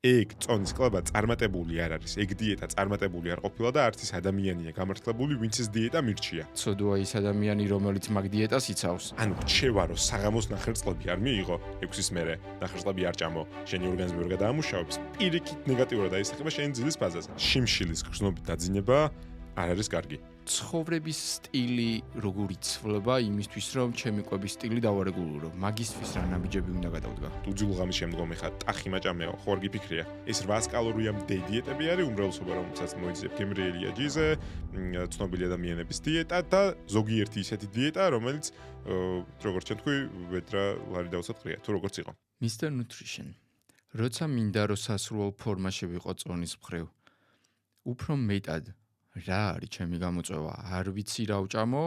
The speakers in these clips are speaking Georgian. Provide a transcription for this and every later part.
ეგ წონის კლება წარმატებული არ არის. ეგ დიეტა წარმატებული არ ყოფილა და არც ის ადამიანია გამართლებული, ვინც ეს დიეტა მირჩია. ცოდვა ის ადამიანი, რომელიც მაგ დიეტას იცავს. ანუ რჩევა რომ საღამოს ნახევარწლები არ მიიღო, 6-ის მერე ნახევარწლები არ ჭამო, შენი ორგანიზმი ვერ გადაამუშავებს, პირიქით ნეგატიურად აისახება შენი ძილის ფაზაზე. შიმშილის გრძნობით დაძინება არ არის კარგი. ცხოვრების სტილი როგორ იცვლება იმისთვის, რომ ჩემი კვების სტილი დავარეგულურო. მაგისთვის რა ნაბიჯები უნდა გადავდგა? უძილ ღამის შემდგომ ეხა ტახი მაჭამეო, ხო არ გიფიქრია? ეს 800 კალორიამდე დიეტები არის უმრავლესობა, რომელსაც მოიძიებ გემრიელია ჯიზე, ცნობილი ადამიანების დიეტა და ზოგიერთი ისეთი დიეტა, რომელიც როგორც თქვი, ვედრა ლარი დავსად ყრია, თუ როგორც იყო. Mr. Nutrition. როცა მინდა რომ სასურველ ფორმაში ვიყო წონის მხრივ, უფრო მეტად რა არის ჩემი გამოწვევა? არ ვიცი რა ვჭამო?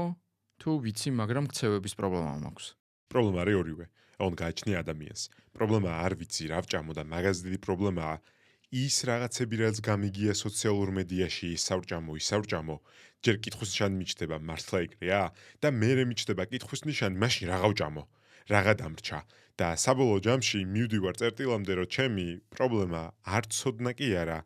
თუ ვიცი, მაგრამ ქცევების პრობლემა მაქვს. პრობლემა არის ორივე. აუნ გააჩნია ადამიანს. პრობლემა არ ვიცი რა ვჭამო და მაგას დიდი პრობლემაა ის რაღაცები, რაც გამიგია სოციალურ მედიაში, ისავრჭამო, ჯერ კითხვის ნიშანი მიჩნდება მართლა ეგრეა და მერე მიჩნდება კითხვის ნიშანი, მაშინ რა გავჭამო? რაღა დამრჩა და საბოლოო ჯამში მივდივარ წერტილამდე, რომ ჩემი პრობლემა არ ცოდნა კი არა,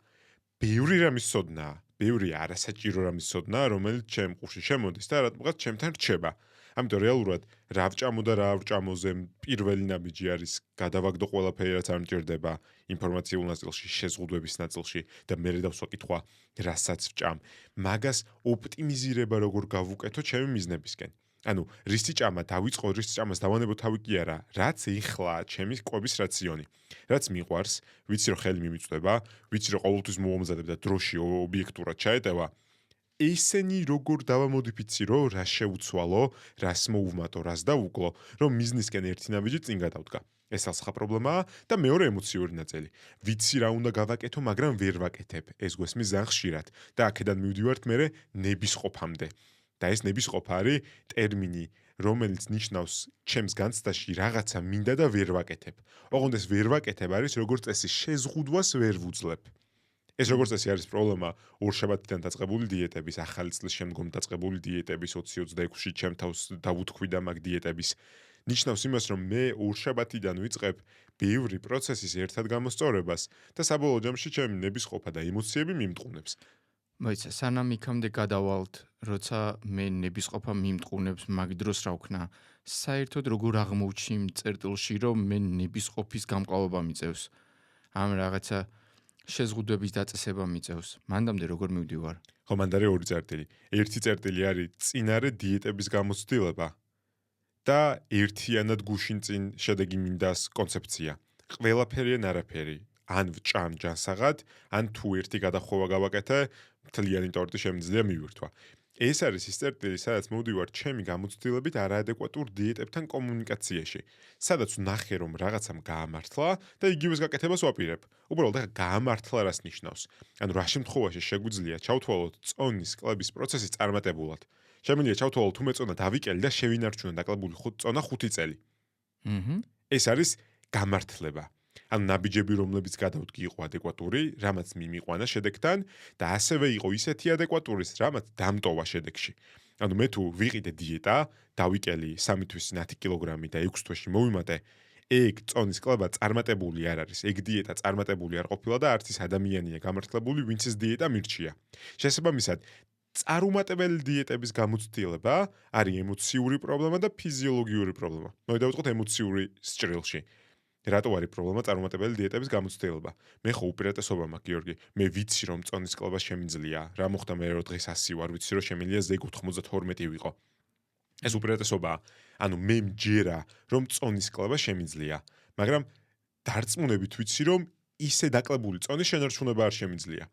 ბევრი რამის ცოდნაა. ბევრი არასაჭირო რამის ცოდნა, რომელიც ჩემ ყურში შემოდის და რატომღაც ჩემთან რჩება. ამიტომ რეალურად რა ვჭამო და რა ვჭამოზე პირველი ნაბიჯი არის გადავაგდო ყველაფერი, რაც არ მჭირდება ინფორმაციულ ნაწილში, შეზღუდვების ნაწილში და მერე დავსვა კითხვა, რასაც ვჭამ. მაგას ოპტიმიზირება როგორ გავუკეთო ჩემი მიზნებისკენ. ანუ რისი ჭამა დავიწყო, რის ჭამას დავანებო თავი კი არა, რაც ეხლა ჩემი კვების რაციონი. რაც მიყვარს, ვიცი რომ ხელი მიმიწვდება, ვიცი რომ ყოველთვის მოვამზადებ და დროში ობიექტურად ჩაეტევა. ესენი როგორ დავამოდიფიცირო, რა შეუცვალო, რას მოუვმატო, რას დავუკლო, რომ მიზნისკენ ერთი ნაბიჯი წინ გადავდგა. ეს ალსხა პრობლემაა და მეორე ემოციური ნაწილი. ვიცი რა უნდა გავაკეთო, მაგრამ ვერ ვაკეთებ. ეს გვესმის ძალიან ხშირად და აქედან მივდივართ მერე ნებისყოფამდე. და ეს ნებისყოფა არის ტერმინი, რომელიც ნიშნავს ჩემს განცდაში რაღაცა მინდა და ვერ ვაკეთებ. ოღონდ ეს ვერ ვაკეთებ არის როგორც წესი შეზღუდვას ვერ ვუძლებ. ეს როგორც წესი არის პრობლემა ორშაბათიდან დაწყებული დიეტების, ახალი წლის შემდგომ დაწყებული დიეტების 2026-ში ჩემ თავს დავუთქვიდა მაგ დიეტების. ნიშნავს იმას, რომ მე ორშაბათიდან ვიწყებ ბევრი პროცესის ერთად გამოსწორებას და საბოლოო ჯამში ჩემი ნებისყოფა და ემოციები მიმტყუნებს. მოიცა, სანამ იქამდე გადავალთ, როცა მე ნებისყოფა მიმტყუნებს, მაგ დროს რა ვქნა? საერთოდ როგორ აღმოჩნი იმ წერტილში, რომ მე ნებისყოფის გამყალობა მიწევს? ამ რაღაცა შეზღუდვების დაწესება მიწევს. მანდამდე როგორ მივდივარ? ხო, მანდ არის ორი წერტილი. ერთი წერტილი არის წინარე დიეტების გამოცდილება და ერთიანად გუშინ წინ შედეგი მინდას კონცეფცია. ყველაფერი ან არაფერი. ან ვჭამ ჯანსაღად, ან თუ ერთი გადახოვა გავაკეთე, მთლიანი ტორტი შემიძლია მივირთვა. ეს არის ის წერტილი, სადაც მოვდივარ ჩემი გამოცდილებით არაადეკვატურ დიეტებთან კომუნიკაციაში. სადაც ნახე, რომ რაღაცამ გაამართლა და იგივეს გაკეთებას ვაპირებ. უბრალოდ ახლა გაამართლა რას ნიშნავს? ანუ რა შემთხვევაში შეგვიძლია ჩავთვალოთ წონის კლების პროცესი წარმატებულად. შემიძლია ჩავთვალოთ თუ მე წონა დავიკელი და შევინარჩუნო დაკლებული წონა 5 წელი. ეს არის გამართლება. ანუ ნაბიჯები, რომლებიც გადავდგი, იყო ადეკვატური, რამაც მიმიყვანა შედეგთან და ასევე იყო ისეთი ადეკვატური, რამაც დამტოვა შედეგში. ანუ მე თუ ვიყიდე დიეტა, დავიკელი 3 თვის 10 კილოგრამი და 6 თვეში მოვიმატე, ეგ წონის კლება წარმატებული არ არის. ეგ დიეტა წარმატებული არ ყოფილა და არც ის ადამიანია გამართლებული, ვინც ეს დიეტა მირჩია. შესაბამისად, წარუმატებელი დიეტების გამოცდილება არის ემოციური პრობლემა და ფიზიოლოგიური პრობლემა. მოვიდავწყოთ ემოციური სჭრილში. რატო არის პრობლემა წარუმატებელი დიეტების გამოცდილება? მე ხო უპირატესობა მაქვს, გიორგი. მე ვიცი რომ წონის კლება შემიძლია. რა მოხდა მე რომ დღეს 100 ვარ, ვიცი რომ შემიძლია ზეგ 92 ვიყო. ეს უპირატესობაა. ანუ მე მჯერა რომ წონის კლება შემიძლია, მაგრამ დარწმუნებით ვიცი რომ ისე დაკლებული წონის შენარჩუნება არ შემიძლია.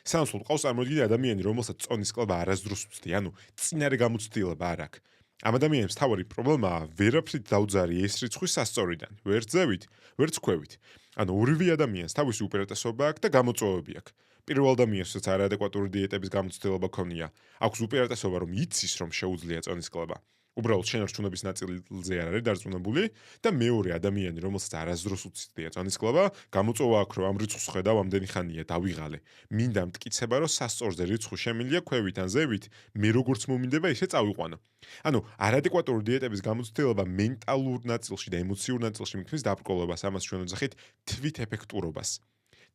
სანაცვლოდ ყავს წარმოიდგინე ადამიანი, რომელსაც წონის კლება არასდროს უცდი, ანუ წინარე გამოცდილება არ აქვს. ამ ადამიანებს თავარი პრობლემაა ვერაფრით დაუძარი ეს რიცხვი სასწორიდან. ვერ ძევით, ვერც ქვევით. ანუ ორივე ადამიანს თავისი უპირატესობა აქვს და გამოწვევები აქვს. პირველ ადამიანსაც არაადეკვატური დიეტების გამოცდილება ქონია, აქვს უპირატესობა რომ იცის რომ შეუძლია წონის კლება. უბრალოდ შენარჩუნების ნაწილზე არ არის დარწმუნებული და მეორე ადამიანი, რომელსაც არასდროს უცდია წონის კლება, გამოწვევა აქვს რომ ამ რიცხვს ხედავ ამდენი ხანია დავიღალე. მინდა მტკიცება რომ სასწორზე რიცხვი შემილია ქვევით ან ზევით, მე როგორც მომინდება ისე წავიყვანო. ანუ არაადეკვატური დიეტების გამოცდილება მენტალურ ნაწილში და ემოციურ ნაწილში მიქმნის დაბრკოლებას, ამას ჩვენ ვძახით თვით ეფექტურობას.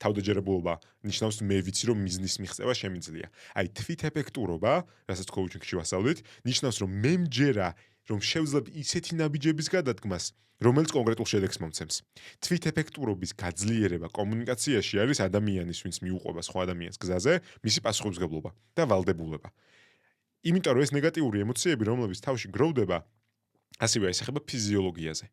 თავდაჯერებულობა ნიშნავს მე ვიცი რომ მიზნის მიღწევა შემიძლია. აი თვითეფექტურობა, რასაც კოუჩინგში ვასწავლით, ნიშნავს რომ მე მჯერა რომ შევძლებ ისეთი ნაბიჯების გადადგმას, რომელიც კონკრეტულ შედეგს მომცემს. თვითეფექტურობის გაძლიერება კომუნიკაციაში არის ადამიანის, ვინც მიუყვება სხვა ადამიანს გზაზე, მისი პასუხისმგებლობა და ვალდებულება. იმიტომ რომ ეს ნეგატიური ემოციები, რომლებიც თავში გროვდება, ასევე აისახება ფიზიოლოგიაზე.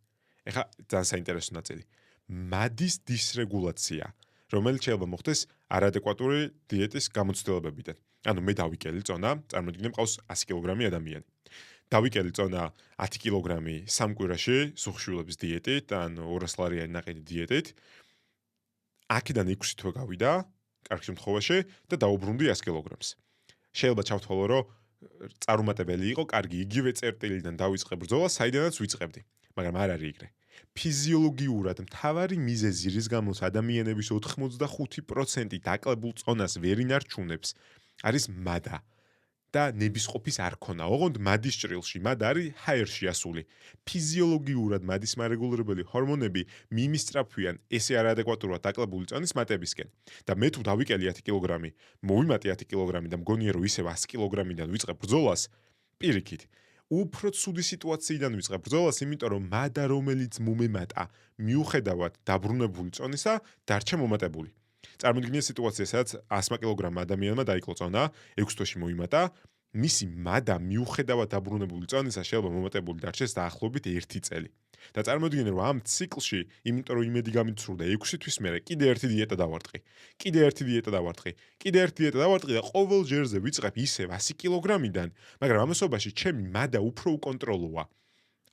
ეხლა ძალიან საინტერესო ნაწილი. მადის დისრეგულაცია, რომელიც შეიძლება მოხდეს არადეკვატური დიეტის გამოცდილებებიდან. ანუ მე დავიკელი წონა, წარმოგიდგენთ მყავს 100 კილოგრამი ადამიანი. დავიკელი წონა 10 კილოგრამი 3 კვირაში სუხშვილების დიეტით, ან 200 ლარიანი ნაყიდი დიეტით. აქედან 6 თვე გავიდა, კარგ შემთხვევაში და დაუბრუნდი 100 კილოგრამს. შეიძლება ჩავთვალო, რომ წარუმატებელი იყო, კარგი, იგივე წერტილიდან დავიწყე ბრძოლა, საიდანაც ვიწყებდი. მაგრამ არ არის ეგრე. ფიზიოლოგიურად მთავარი მიზეზი, რის გამოც ადამიანების 85% დაკლებულ წონას ვერ ინარჩუნებს, არის მადა და ნებისყოფის არ ქონა. ოღონდ მადის ჭრილში, მადა არის ჰაერში ასული. ფიზიოლოგიურად მადის მარეგულირებელი ჰორმონები მიმისწრაფვიან ესე არადეკვატურად დაკლებული წონის მატებისკენ. და მე თუ დავიკელი 10 კილოგრამი, მოვიმატე 10 კილოგრამი და მგონია რომ ისევ 100 კილოგრამიდან ვიწყებ ბრძოლას, პირიქით უფრო ცუდი სიტუაციიდან ვიწყებ ბრძოლას, იმიტომ რომ მადა რომელიც მომემატა, მიუხედავად დაბრუნებული წონისა, დარჩა მომატებული. წარმოგიდგენთ სიტუაცია, სადაც 100 კილოგრამ ადამიანმა დაიკლო წონა, 6 თვეში მოიმატა, მისი მადა მიუხედავად დაბრუნებული წონისა შეიძლება მომატებული დარჩეს დაახლოებით 1 წელი. და წარმოგიდგენთ რომ ამ ციკლში, იმიტომ რომ იმედი გამიცრუდა 6 თვის მერე კიდე ერთი დიეტა დავარტყი. კიდე ერთი დიეტა დავარტყი და ყოველ ჯერზე ვიწყებ ისევ 100 კილოგრამიდან, მაგრამ ამასობაში ჩემი მადა უფრო უკონტროლოა.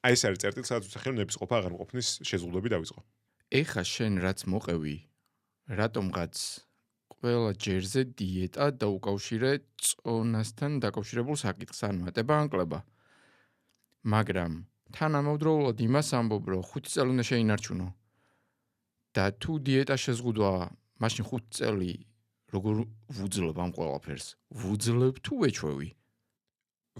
აი ეს არის წერტილი, სადაც ვსახე რომ ნებისყოფა აღარ მყოფნის შეზღუდვები დავიწყო. ეხა შენ რაც მოყევი, რატომღაც ყველა ჯერზე დიეტა დაუკავშირე წონასთან დაკავშირებულ საკითხს, ან მატება ან კლება. მაგრამ თანამედროვულად იმას ამბობ, რომ 5 წელი უნდა შეინარჩუნო. და თუ დიეტა შეზღუდვა, მაშინ 5 წელი როგორ ვუძლებ ამ ყველაფერს? ვუძლებ თუ ვეჩვევი?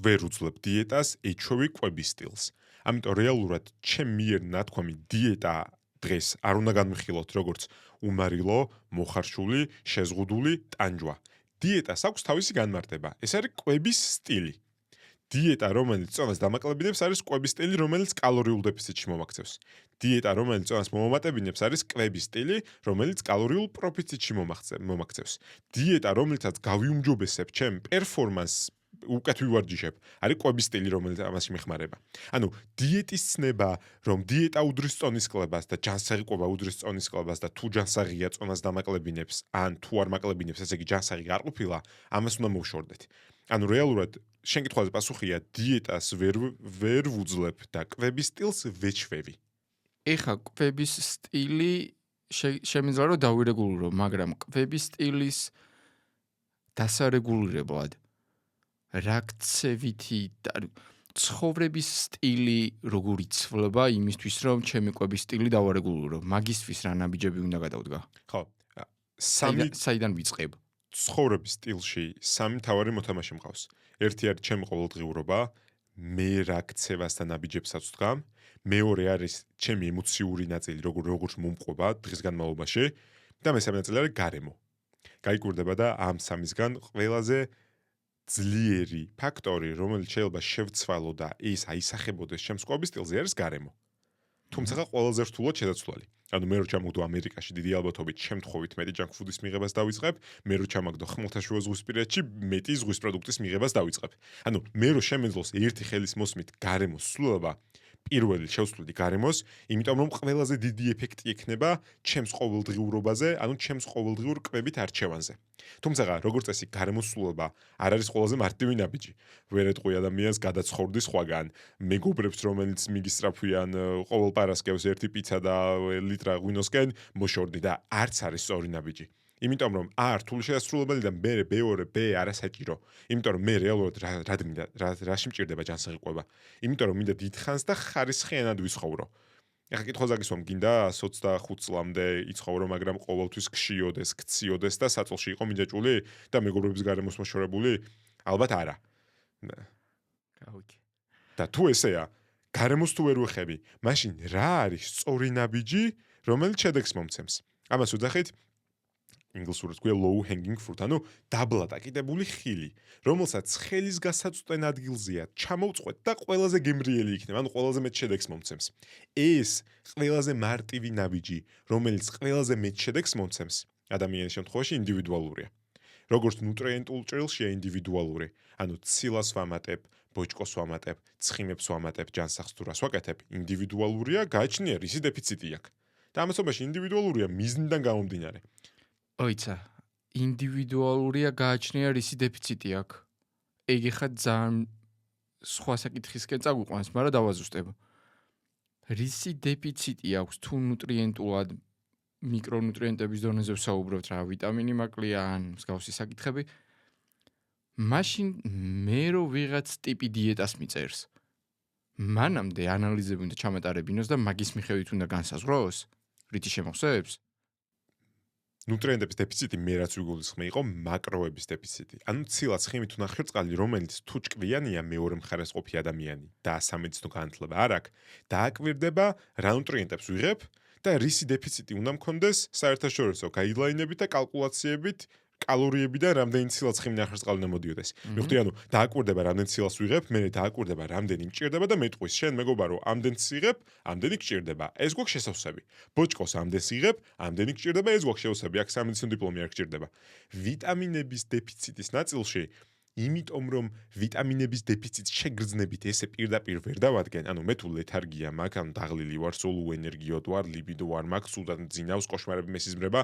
ვერ უძლებ დიეტას, ეჩვევი კვების სტილს. ამიტომ რეალურად ჩემ მიერ ნათქვამი დიეტა დღეს არ უნდა განვიხილოთ როგორც უმარილო, მოხარშული, შეზღუდული ტანჯვა. დიეტას აქვს თავისი განმარტება. ეს არის კვების სტილი. დიეტა, რომელიც წონას დამაკლებინებს, არის კვების სტილი, რომელიც კალორიულ დეფიციტში მომაქცევს. დიეტა, რომელიც წონას მომამატებინებს, არის კვების სტილი, რომელიც კალორიულ პროფიციტში მომაქცევს. დიეტა, რომელიცაც გავიუმჯობესებ ჩემ პერფორმანსს, უკეთ ვივარჯიშებ, არის კვების სტილი, რომელიც ამაში მეხმარება. ანუ დიეტის ცნება, რომ დიეტა უდრის წონის კლებას და ჯანსაღი კვება უდრის წონის კლებას და თუ ჯანსაღია წონას დამაკლებინებს, ან თუ არ მაკლებინებს, ესე იგი ჯანსაღი არ ყოფილა, ამას უნდა მოვშორდეთ. ანუ რეალურად შენ კითხვაზე პასუხია, დიეტას ვერ ვუძლებ და კვების სტილს ვეჩვევი. ეხა კვების სტილი შემიძლია რომ დავირეგულირო, მაგრამ კვების სტილის დასარეგულირებლად რა ქცევითი და ცხოვრების სტილი როგორ იცვლება იმისთვის, რომ ჩემი კვების სტილი დავარეგულირო. მაგისთვის რა ნაბიჯები უნდა გადავდგა? ხო, საიდან ვიწყებ? ცხოვრების სტილში 3 მთავარი მოთამაშე მყავს. ერთი არის ჩემი ყოველდღიურობა, მე რა ქცევას და ნაბიჯებსაც ვდგამ. მეორე არის ჩემი ემოციური ნაწილი, როგორც მომყვება დღის განმავლობაში და მესამე ნაწილი არის გარემო. გაიკვირდება და ამ სამისგან ყველაზე ძლიერი ფაქტორი, რომელიც შეიძლება შევცვალო და ის აისახებოდეს ჩემს კვების სტილზე, არის გარემო. თუმცა ყველაზე რთულად შესაძლებელი. ანუ მე რო ჩამოვდო ამერიკაში დიდი ალბათობით შემთხვევით მეტი ჯანკ ფუდის მიღებას დავიწყებ, მე რო ჩამაგდო ხმელთაშუა ზღვისპირეთში მეტი ზღვის პროდუქტის მიღებას დავიწყებ. ანუ მე რო შემეძლოს ერთი ხელის მოსმით გარემოს სრულობა, პირველი შევსვლიდი გარემოს, იმიტომ რომ ყველაზე დიდი ეფექტი ექნება ჩემს ყოველდღიურობაზე, ანუ ჩემს ყოველდღიურ კვებით არჩევანზე. თუმცა როგორც წესი გარემოს სრულობა არ არის ყველაზე მარტივი ნაბიჯი. ვერ ეტყვი ადამიანს გადაცხოვრდი სხვაგან, მეგობრებს რომელიც მიგისწრაფვიან ყოველ პარასკევს ერთი პიცა და ლიტრა ღვინოსკენ მოშორდი და არც არის სწორი ნაბიჯი. იმიტომ რომ რთული შესაძლებელი და მე მეორე არასაჭირო. იმიტომ რომ მე რეალურად რაში მჭირდება ჯანსაღი კვება. იმიტომ რომ მინდა დიდხანს და ხარისხიანად ვიცხოვრო. ეხლა კითხვა გისვამ, გინდა 25 წლამდე იცხოვრო, მაგრამ ყოველთვის ქშიოდეს, ქციოდეს და საწოლში იყო მინჯაჭული და მეგობრების გარემოს მოშორებული? ალბათ არა. გავიქი. და თუ ესეა, გარემოს თუ ვერ ვეხები, მაშინ რა არის სწორი ნაბიჯი, რომელიც შედეგს მომცემს? ამას ვუძახით ინგლისურად გვია low hanging fruit, ანუ დაბლატაკიდებული ხილი, რომელსაც ხელის გასაწვდენ ადგილზეა ჩამოვწყვეთ და ყველაზე გემრიელი იქნება, ანუ ყველაზე მეტ შედეგს მომცემს. ეს ყველაზე მარტივი ნაბიჯი, რომელიც ყველაზე მეტ შედეგს მომცემს, ადამიანის შემთხვევაში ინდივიდუალურია. როგორც ნუტრიენტულ ჭრილშია ინდივიდუალური, ანუ ცილას ვამატებ, ბოჭკოს ვამატებ, ცხიმებს ვამატებ, ჯანსაღს თუ რას ვაკეთებ, ინდივიდუალურია, გააჩნია რისი დეფიციტი აქვს. და ამასობაში ინდივიდუალურია მიზნიდან გამომდინარე. ოიცა, ინდივიდუალურია გააჩნია რისი დეფიციტი აქვს. ეგ ხა ძალიან სხვა საკითხისკენ წაგვიყვანს, მაგრამ დავაზუსტებ. რისი დეფიციტი აქვს თუ ნუტრიენტულად მიკრონუტრიენტების დონეზე ვსაუბრობთ, რა ვიტამინი მაკლია ან მსგავსი საკითხები. მაშინ მე რო ვიღაც ტიპი დიეტას მიწერს. მანამდე ანალიზები უნდა ჩამატარებინოს და მაგის მიხედვით უნდა განსაზღვროს, რითი შემოხსებს? ნუტრიენტების დეფიციტი მე რაც ვიგულისხმე იყო მაკროების დეფიციტი. ანუ ცილა ცხიმით უნახირწყალი, რომელიც თუ ჭკვიანია მეორე მხარეს ყოფი ადამიანი და სამედიცინო განათლება არ აქვს, დააკვირდება რა ნუტრიენტებს ვიღებ და რისი დეფიციტი უნდა მქონდეს საერთაშორისო გაიდლაინებით და კალკულაციებით კალორიებიდან რამდენი ცილა ცხიმი ნახირწყალი უნდა მოდიოდეს. მივხვდი, ანუ დააკვირდება რამდენი ცილას ვიღებ, მე დააკვირდება რამდენი მჭირდება და მეტყვის. შენ მეგობარო, რომ ამდენს იღებ, ამდენი გჭირდება. ეს გვაქვს შესავსები. ბოჭკოს ამდენს იღებ, ამდენი გჭირდება, ეს გვაქვს შესავსები. აქ სამედიცინო დიპლომი არ გჭირდება. ვიტამინების დეფიციტის ნაწილში, იმიტომ რომ ვიტამინების დეფიციტს შეგრძნებით ესე პირდაპირ ვერ დავადგენ, ანუ მე თუ ლეთარგია მაქვს, ანუ დაღლილი ვარ, სულ უენერგიოდ ვარ, ლიბიდო არ მაქვს, სულ ძინავს, კოშმარები მესიზმრება,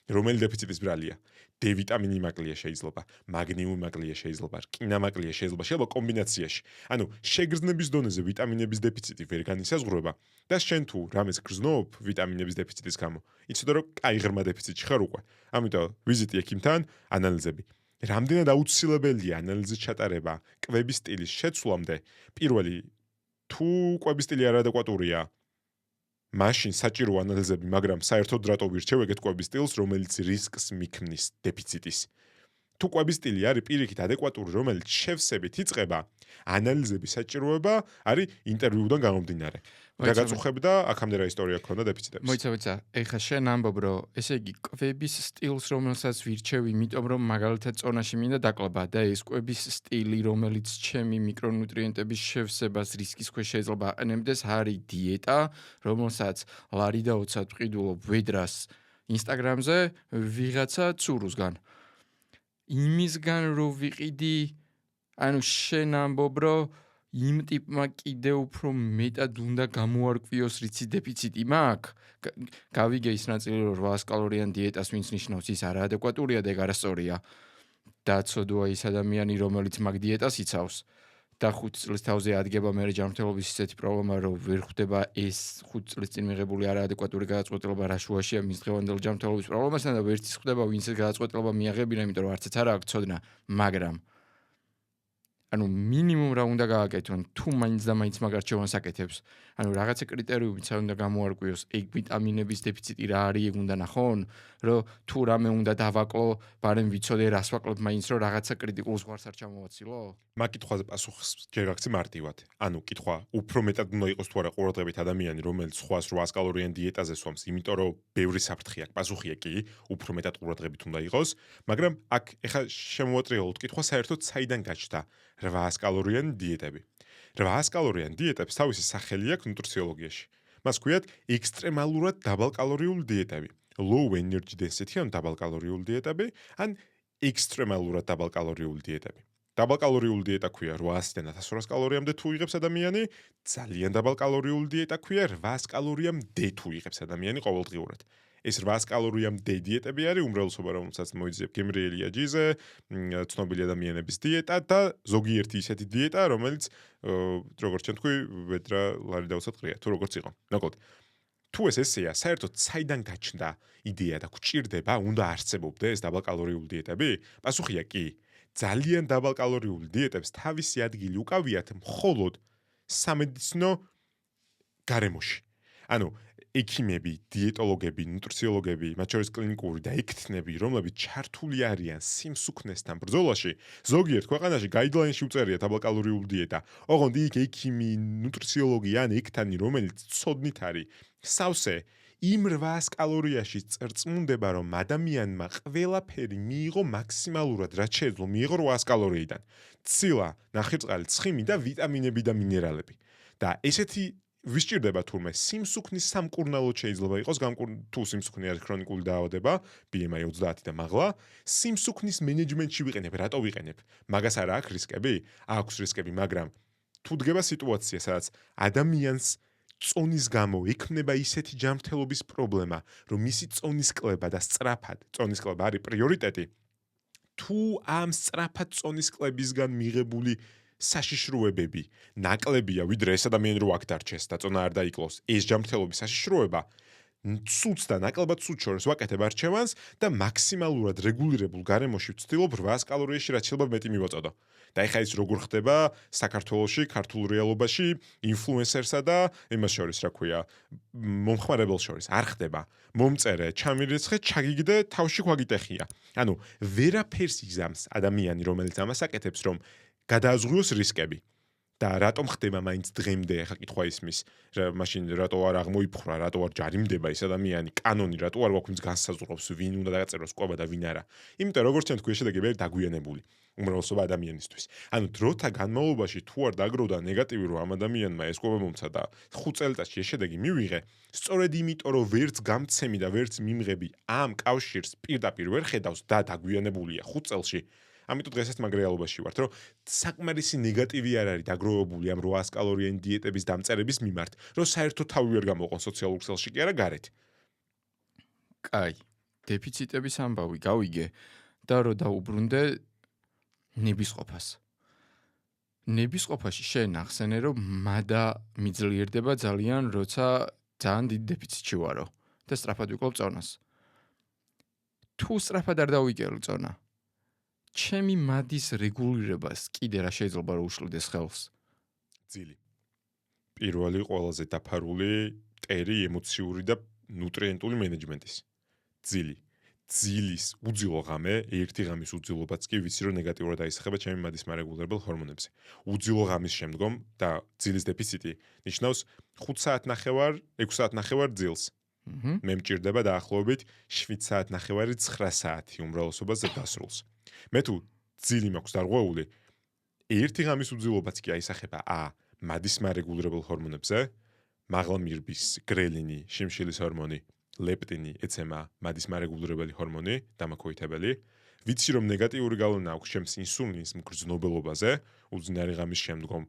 რომელი დეფიციტის ბრალია? D ვიტამინი მაკლია შეიძლება, მაგნიუმი მაკლია შეიძლება, რკინა მაკლია შეიძლება კომბინაციაში. ანუ შეგრძნების დონეზე ვიტამინების დეფიციტი ვერ განისაზღვრება და შენ თუ რამეს გრძნობ ვიტამინების დეფიციტის გამო, იცოდე რომ კაი ღრმა დეფიციტში ხარ უკვე. ამიტომ ვიზიტი ექიმთან, ანალიზები. რამდენად აუცილებელია ანალიზის ჩატარება კვების სტილის შეცვლამდე? პირველი, თუ კვების სტილი არადეკვატურია, მაშინ საჭირო ანალიზები, მაგრამ საერთოდ რატო ვირჩევ ეგეთ კვების სტილს, რომელიც რისკს მიქმნის დეფიციტის. თუ კვების სტილი არის პირიქით ადეკვატური, რომელიც შევსებით იწყება, ანალიზების საჭიროება არის ინტერვიუდან გამომდინარე. რა გაწუხებდა, აქამდე რა ისტორია ქონდა დეფიციტებს? მოიცა, ეხლა შენ ამბობ, რომ ესე იგი კვების სტილს, რომელსაც ვირჩევ, იმიტომ რომ მაგალითად წონაში მინდა დაკლება და ეს კვების სტილი, რომელიც ჩემი მიკრონუტრიენტების შევსებას რისკის ქვეშ შეიძლება აყენებდეს, არის დიეტა, რომელსაც ლარი და ოცად ვყიდულობ ვედრას ინსტაგრამზე ვიღაცა ცურუსგან. იმისგან რო ვიყიდი, ანუ შენ ამბობ, რომ იმ ტიპმა კიდე უფრო მეტად უნდა გამოარკვიოს რიცი დეფიციტი მაქვს. გავიგე ის ნაწილი, რომ 800 კალორიან დიეტას ვინც ნიშნავს, ის არაადეკვატურია და ეგ არასწორია. დაცოდოა ის ადამიანი, რომელიც მაგ დიეტას იცავს და 5 წლის თავზე ადგება მე ჯანმრთელობის ისეთი პრობლემა, რომ ვერ ხვდება ეს 5 წლის წინ მიღებული არაადეკვატური გადაწყვეტილება რა შუაშია მის დღევანდელ ჯანმრთელობის პრობლემასთან და ვერც ის ხვდება, ვინც ეს გადაწყვეტილება მიაღებინა, იმიტომ რომ არცაც არ აქვს ცოდნა, მაგრამ ანუ მინიმუმ რა უნდა გააკეთონ, თუ მაინც და მაინც მაგ არჩევანს აკეთებს. ანუ რაღაცა კრიტერიუმით უნდა გამოარკვიოს, ეგ ვიტამინების დეფიციტი რა არის, ეგ უნდა ნახონ, რომ თუ რამე უნდა დავაკლო, ბარემ ვიცოდე რას ვაკლებ მაინც, რომ რაღაცა კრიტიკულ ზღვარს არ ჩამოვაცილო? მაგ კითხვაზე პასუხს ჯერ გაქცე მარტივად. ანუ კითხვა უფრო მეტად უნდა იყოს თუ არა ყურადღებით ადამიანი, რომელიც სხვას 800 კალორიან დიეტაზე სვამს, იმიტომ რომ ბევრი საფრთხე აქვს. პასუხია კი, უფრო მეტად ყურადღებით უნდა იყოს, მაგრამ აქ ეხა შემოვატრიალოთ კითხვა საერთოდ საიდან გაჩნდა 800 კალორიანი დიეტები. 800 კალორიანი დიეტებს თავისი სახელი აქვს ნუტრიციოლოგიაში. მას ქვიათ ექსტრემალურად დაბალკალორიული დიეტები. Low energy density ან დაბალკალორიული დიეტები, ან ექსტრემალურად დაბალკალორიული დიეტები. დაბალკალორიული დიეტა ქვია 800-დან 1200 კალორიამდე თუ იღებს ადამიანი, ძალიან დაბალკალორიული დიეტა ქვია 800 კალორიამდე თუ იღებს ადამიანი ყოველდღიურად. ეს 800 კალორიამდე დიეტები არის უმრავლესობა, რომელსაც მოიძიებ გემრიელი აჯიზე, ცნობილი ადამიანების დიეტა და ზოგიერთი ისეთი დიეტა, რომელიც როგორც ჩვენ თქვი, ვედრა ლარი დაუცად ყრია, თუ როგორც იყო. ნაკოდ. თუ ეს ესეა, საერთოდ საიდან გაჩნდა იდეა და გვჭირდება, უნდა არსებობდეს დაბალკალორიული დიეტები? პასუხია კი. ძალიან დაბალკალორიული დიეტებს თავისი ადგილი უკავიათ მხოლოდ სამედიცინო გარემოში. ანუ ექიმები, დიეტოლოგები, ნუტრიციოლოგები, მათ შორის კლინიკური და ექთნები, რომლებიც ჩართული არიან სიმსუქნესთან ბრძოლაში, ზოგიერთ ქვეყანაში გაიდლაინში უწერია დაბალკალორიული დიეტა. ოღონდ იქ ექიმი, ნუტრიციოლოგი ან ექთანი, რომელიც ცოდნით არის სავსე, იმ 800 კალორიაში წერწმუნდება, რომ ადამიანმა ყველაფერი მიიღო მაქსიმალურად, რაც შეეძლო მიიღო 800 კალორიიდან. ცილა, ნახირწყალი, ცხიმი და ვიტამინები და მინერალები. და ესეთი ვისჭირდება თურმე სიმსუქნის სამკურნალოდ შეიძლება იყოს თუ სიმსუქნე არის ქრონიკული დაავადება, BMI 30 და მაღლა, სიმსუქნის მენეჯმენტში ვიყენებ, რატო ვიყენებ? მაგას არა აქვს რისკები? აქვს რისკები, მაგრამ თუ დგება სიტუაცია, სადაც ადამიანს წონის გამო ექმნება ისეთი ჯანმრთელობის პრობლემა, რომ მისი წონის კლება და სწრაფად წონის კლება არის პრიორიტეტი, თუ ამ სწრაფად წონის კლებისგან მიღებული საშიშროებები ნაკლებია, ვიდრე ეს ადამიანი რო აქ დარჩეს და წონა არ დაიკლოს, ეს ჯანმრთელობის საშიშროება ცუდს და ნაკლებად ცუდ შორის ვაკეთებ არჩევანს და მაქსიმალურად რეგულირებულ გარემოში ვცდილობ 800 კალორიაში რაც შეიძლება მეტი მივაწოდო. და ეხლა ის როგორ ხდება საქართველოში, ქართულ რეალობაში, ინფლუენსერსა და იმას შორის, რა ქვია, მომხმარებელს შორის არ ხდება. მომწერე, ჩამირიცხე, ჩაგიგდე, თავში ქვაგიტეხია. ანუ ვერაფერს იგზამს ადამიანი, რომელიც ამას აკეთებს, რომ გადააზღვიოს რისკები. და რატომ ხდება მაინც დღემდე, ახლა კითხვა ისმის, მაშინ რატო არ აღმოიფხრა, რატო არ ჯარიმდება ეს ადამიანი, კანონი რატო არ გვაქვს განსაზღვრავს, ვინ უნდა დაგაწეროს კვება და ვინ არა. იმიტომ რომ როგორც ჩვენ თქვი, შედეგები არის დაგვიანებული უმრავლესობა ადამიანისთვის. ანუ დროთა განმავლობაში თუ არ დაგროვდა ნეგატივი, რომ ამ ადამიანმა ეს კვება მომცა და 5 წელიწადში ეს შედეგი მივიღე, სწორედ იმიტომ რომ ვერც გამცემი და ვერც მიმღები ამ კავშირს პირდაპირ ვერ ხედავს და დაგვიანებულია 5 წელში. ამიტომ დღესაც მაგ რეალობაში ვართ, რომ საკმარისი ნეგატივი არ არის დაგროვებული ამ 800 კალორიანი დიეტების დამწერების მიმართ, რომ საერთოდ თავი ვერ გამოყონ სოციალურ ქსელში კი არა გარეთ. კაი, დეფიციტების ამბავი გავიგე და რო დაუბრუნდე ნებისყოფას. ნებისყოფაში შენ ახსენე, რომ მადა მიძლიერდება ძალიან, როცა ძალიან დიდ დეფიციტში ვარო და სწრაფად ვიკლობ წონას. თუ სწრაფად არ დავიკელ წონა, ჩემი მადის რეგულირებას კიდე რა შეიძლება რომ უშლიდეს ხელს? ძილი. პირველი ყველაზე დაფარული ტერი ემოციური და ნუტრიენტული მენეჯმენტის. ძილი. ძილის უძილო ღამე, ერთი ღამის უძილობაც კი ვიცი რომ ნეგატიურად აისახება ჩემი მადის მარეგულირებელ ჰორმონებზე. უძილო ღამის შემდგომ და ძილის დეფიციტი ნიშნავს 5 საათნახევარ, 6 საათნახევარ ძილს. მე მჭირდება დაახლოებით 7 საათნახევარი 9 საათი უმრავლესობაზე დასრულს. მე თუ ძილი მაქვს დარღვეული, ერთი ღამის უძილობაც კი აისახება მადის მარეგულირებელ ჰორმონებზე, მაღლა მირბის, გრელინი, შიმშილის ჰორმონი, ლეპტინი, ეცემა, მადის მარეგულირებელი ჰორმონი, დამაქოითებელი. ვიცი რომ ნეგატიური გავლენა აქვს ჩემს ინსულინის მგრძნობელობაზე, უძინარი ღამის შემდგომ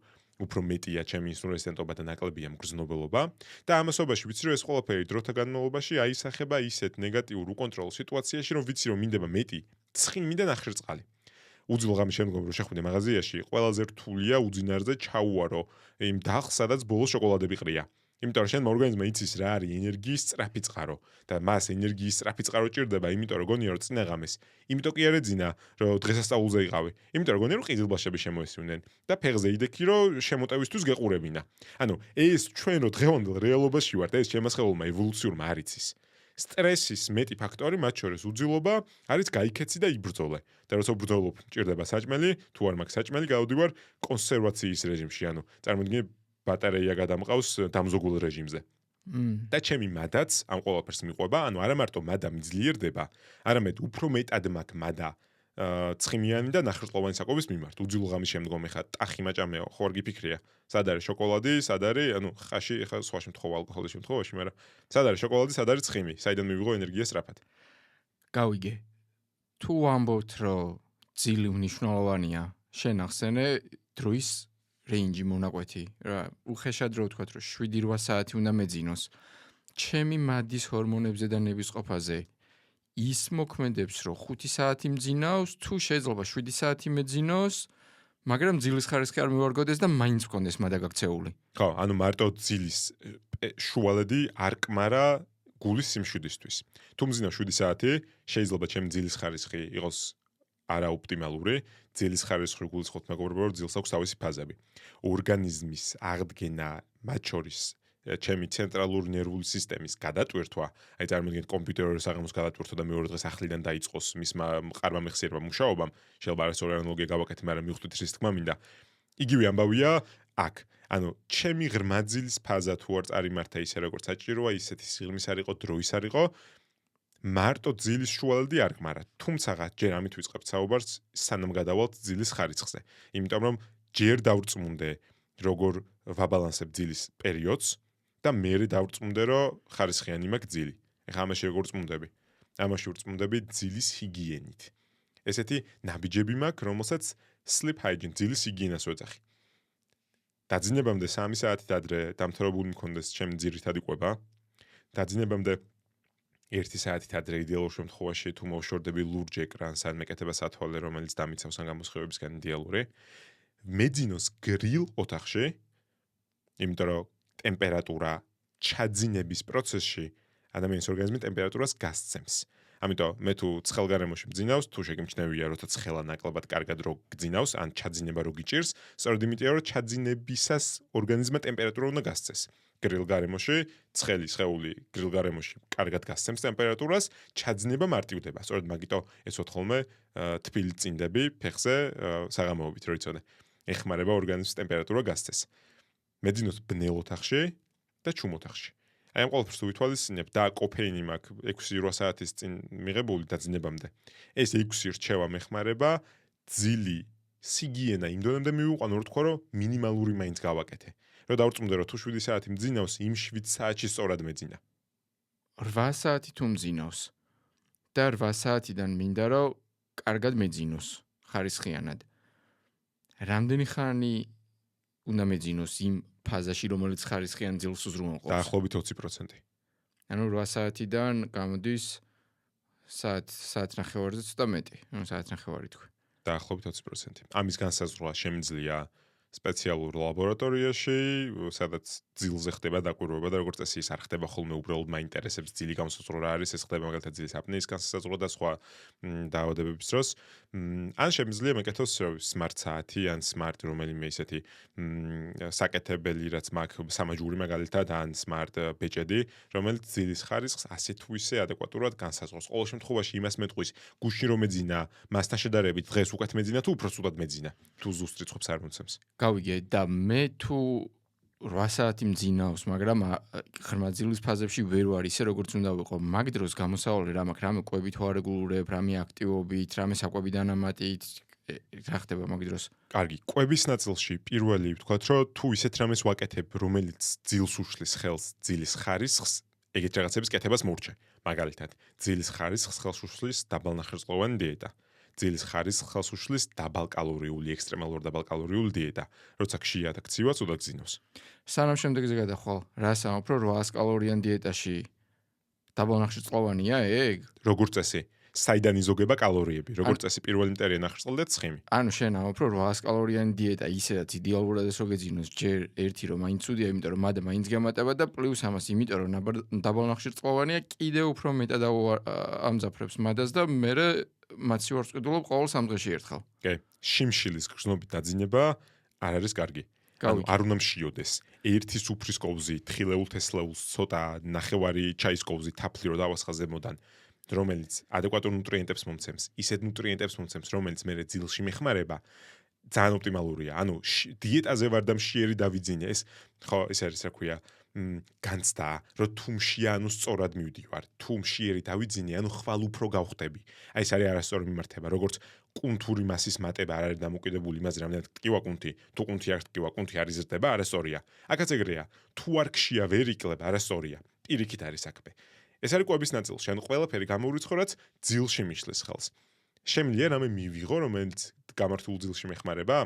უფრო მეტია ჩემი ინსულინის რეზისტენტობა და ნაკლებია მგრძნობელობა და ამასობაში ვიცი რომ ეს ყველაფერი დროთა განმავლობაში აისახება ისეთ ნეგატიურ უკონტროლ სიტუაციაში, რომ ვიცი რომ მინდება მეტი ცხიმი და ნახშირწყალი. უძილო ღამის შემდგომ რო შეხვიდე მაღაზიაში, ყველაზე რთულია უძინარზე ჩაუარო იმ დახს, სადაც ბოლოს შოკოლადები ყრია. იმიტომ რომ შენმა ორგანიზმმა იცის რა არის ენერგიის სწრაფი წყარო და მას ენერგიის სწრაფი წყარო ჭირდება, იმიტომ რომ გონია რომ წინა ღამეს, იმიტომ კი არ ეძინა, რომ დღესასწაულზე იყავი. იმიტომ რომ გონია რომ ყიზილბაშები შემოესვინენ და ფეხზე იდექი რომ შემოტევისთვის გეყურებინა. ანუ ეს ჩვენ რო დღევანდელ რეალობაში ვართ, ეს შემასხელულმა ევოლუციურმა არ იცის. სტრესის მეტი ფაქტორი, მათ შორის უძილობა, არის გაიქეცი და იბრძოლე. და როცა ვბრძოლობ, ჭირდება საჭმელი, თუ არ მაქვს საჭმელი, გავდივარ კონსერვაციის რეჟიმში, ანუ წარმოიდგინე ბატარეია გადამყავს დამზოგულ რეჟიმზე. და ჩემი მადაც ამ ყველაფერს მიყვება, ანუ არა მარტო მადა მძლიერდება, არამედ უფრო მეტად მაქვს მადა ცხიმიანი და ნახშირწყლოვანი საკვების მიმართ. უძილო ღამის შემდგომ ეხა ტახი მაჭამეო, ხო არ გიფიქრია? სად არის შოკოლადი, სად არის, ანუ ხაში, ეხა სხვა შემთხვევა ალკოჰოლის შემთხვევაში, მაგრამ სად არის შოკოლადი, სად არის ცხიმი? საიდან მივიღო ენერგია სწრაფად? გავიგე. თუ ამბობთ, რომ ძილი მნიშვნელოვანია, შენ ახსენე დროის რეინჯი მონაკვეთი, რა, უხეშად რო ვთქვათ, რომ 7-8 საათი უნდა მეძინოს. ჩემი მადის ჰორმონებზე და ნებისყოფაზე ის მოქმედებს, რომ 5 საათი მძინავს, თუ შეიძლება 7 საათი მეძინოს, მაგრამ ძილის ხარისხი არ მივარგოდეს და მაინც მქონდეს მადა გაქცეული. ხო, ანუ მარტო ძილის შუალედი არ კმარა გულის სიმშვიდისთვის. თუ მძინავ 7 საათი, შეიძლება ჩემი ძილის ხარისხი იყოს არაოპტიმალური, ძილის ხარისხი გულის ხოთმაგობრება, რომ ძილს აქვს თავისი ფაზები. ორგანიზმის აღდგენა, მათ შორის ჩემი ცენტრალური ნერვული სისტემის გადატვირთვა, აი წარმოიდგინეთ კომპიუტერის საღამოს გადატვირთვა და მეორე დღეს ახლიდან დაიწყოს მისმა მყარმა მეხსიერებამ მუშაობამ, შეიძლება არასწორი ანალოგია გავაკეთე, მაგრამ მივხვდით რის თქმა მინდა. იგივე ამბავია აქ. ანუ ჩემი ღრმა ძილის ფაზა თუ არ წარიმართა ისე როგორც საჭიროა, ისეთი სიღრმის არ იყო, დროის არ იყო, მარტო ძილის შუალედი არ გმარა. თუმცა ჯერ ამით ვიწყებთ საუბარს, სანამ გადავალთ ძილის ხარისხზე. იმიტომ რომ ჯერ დავრწმუნდე, როგორ ვაბალანსებ ძილის პერიოდს და მერე დავრწმუნდე, რომ ხარისხიანი მაქვს ძილი. ეხლა ამაში როგორ ვწმუნდები? ამაში ვწმუნდები ძილის ჰიგიენით. ესეთი ნაბიჯები მაქვს, რომელსაც sleep hygiene, ძილის ჰიგიენას ვეძახი. დაძინებამდე 3 საათით ადრე დამთავრებული მქონდეს ჩემი ძირითადი კვება. დაძინებამდე 1 საათით ადრე იდეალურ შემთხვევაში თუ მოვშორდები ლურჯ ეკრანს ან მეკეთება სათვალე, რომელიც დამიცავს ან გამოსხივებისგან იდეალური. მეძინოს გრილ ოთახში, იმიტომ რომ ტემპერატურა ჩაძინების პროცესში ადამიანის ორგანიზმი ტემპერატურას გასცემს. ამიტომ მე თუ ცხელგარემოში მძინავს, თუ შეგიმჩნევია, როცა ცხელა ნაკლებად კარგად რო გძინავს, ან ჩაძინება რო გიჭირს, სწორედ იმიტომ რომ ჩაძინებისას ორგანიზმმა ტემპერატურა უნდა გასცეს. გრილ გარემოში, ცხელი სხეული გრილ გარემოში კარგად გასცემს ტემპერატურას, ჩაძინება მარტივდება. სწორედ მაგიტო ესოთ ხოლმე თბილი წინდები ფეხზე საღამოობით რო იცოდე. ეხმარება ორგანიზმის ტემპერატურა გასცეს. მეძინოთ ბნელ ოთახში და ჩუმ ოთახში. აი ამ ყველაფერს თუ ვითვალისწინებ და კოფეინი მაქვს 6-8 საათის წინ მიღებული დაძინებამდე. ეს 6 რჩევა მეხმარება ძილი სიგიენა იმ დონემდე მივიყვანო, რომ თქვა რომ მინიმალური მაინც გავაკეთე. რომ დავწუნდე რომ თუ 7 საათი მძინავს, იმ 7 საათში სწორად მეძინა. 8 საათი თუ მძინავს და 8 საათიდან მინდა რომ კარგად მეძინოს, ხარისხიანად. რამდენი ხანი უნდა მეძინოს იმ ფაზაში, რომელიც ხარისხიან ძილს უზრუნველყოფს? დაახლოებით 20%. ანუ 8 საათიდან გამოდის საათ ნახევარზე ცოტა მეტი, ანუ საათ ნახევარი თქვი. დაახლოებით 20%. ამის განსაზღვრა შემიძლია სპეციალურ ლაბორატორიაში, სადაც ძილზე ხდება დაკვირვება და როგორც წესი ის არ ხდება ხოლმე უბრალოდ მაინტერესებს ძილი განსაზღვრა რა არის, ეს ხდება მაგალითად ძილის აპნეის განსაზღვრა და სხვა დაავადებების დროს. ან შემიძლია მეკეთოს smart საათი ან smart რომელიმე ისეთი საკეთებელი, რაც მაქვს სამაჯური მაგალითად ან smart ბეჭედი, რომელიც ძილის ხარისხს ასე თუ ისე ადეკვატურად განსაზღვრავს. ყოველ შემთხვევაში იმას მეტყვის, გუშინ რომ მეძინა, მასთან შედარებით დღეს უკეთ მეძინა თუ უფრო სულად მეძინა, თუ ზუსტ რიცხვებს არ მოცემს. გავიგე და მე თუ 8 საათი მძინავს, მაგრამ ღრმა ძილის ფაზებში ვერ ვარ ისე როგორც უნდა ვიყო. მაგ დროს გამოსავალი რა მაქვს, რამე კვები თუ არეგულურებ, რამე აქტივობით, რამე საკვები დანამატით, რა ხდება მაგ დროს? კარგი, კვების ნაწილში პირველი ვთქვათ, რომ თუ ისეთ რამეს ვაკეთებ, რომელიც ძილს უშლის ხელს, ძილის ხარისხს, ეგეთ რაღაცების კეთებას მურჩე. მაგალითად, ძილის ხარისხს ხელს უშლის დაბალნახევარწლოვანი დიეტა. ძილის ხარისხს ხელს უშლის დაბალკალორიული, ექსტრემალურ დაბალკალორიული დიეტა. როცა ქშია და ქცივა, ცუდად გძინავს. სანამ შემდეგზე გადახვალ, რას ამბობ, რომ 800 კალორიან დიეტაში დაბალნახევარწლოვანია ეგ? როგორც წესი, საიდან იზოგება კალორიები, როგორც წესი პირველი მტერი ნახევარწლოვანი და ცხიმი. ანუ შენ ამბობ, რომ 800 კალორიანი დიეტა ისედაც იდეალურად ეს რო გეძინოს, ჯერ ერთი რომ მაინც უდია, იმიტომ რომ მადე მაინც გამატება და პლუს ამას, იმიტომ რომ დაბალნახევარწლოვანია, კიდე უფრო მეტად ამძაფრებს მადას და მერე მათი ვარსყიდულობ ყოველ 3 დღეში ერთხელ. კი, შიმშილის გრძნობით დაძინება არ არის კარგი. ანუ არ უნდა მშიოდეს. ერთი სუფრის კოვზი, თხილეულ თესლეულს, ცოტა ნახევარი ჩაის კოვზი თაფლი რო დავასხა ზემოდან, რომელიც ადეკვატურ ნუტრიენტებს მომცემს, ისეთ ნუტრიენტებს მომცემს, რომელიც მერე ძილში მეხმარება, ძალიან ოპტიმალურია. ანუ დიეტაზე ვარ და მშიერი დავიძინე, ეს ხო, ეს არის რა ქვია, განცდა, რომ თუ მშია, ანუ სწორად მივდივარ. თუ მშიერი დავიძინე, ანუ ხვალ უფრო გავხდები. აი ეს არის არასწორი მიმართება, როგორც კუნთური მასის მატება არ არის დამოკიდებული იმაზე, რამდენად ტკივა კუნთი, თუ კუნთი არ ტკივა, კუნთი არ იზრდება, არასწორია. აქაც ეგრეა, თუ არ ქშია, ვერ იკლებ, არასწორია. პირიქით არის საქმე. ეს არის კვების ნაწილში, ანუ ყველაფერი გამოურიცხო, რაც ძილში მიშლის ხელს. შემიძლია რამე მივიღო, რომელიც გამართულ ძილში მეხმარება?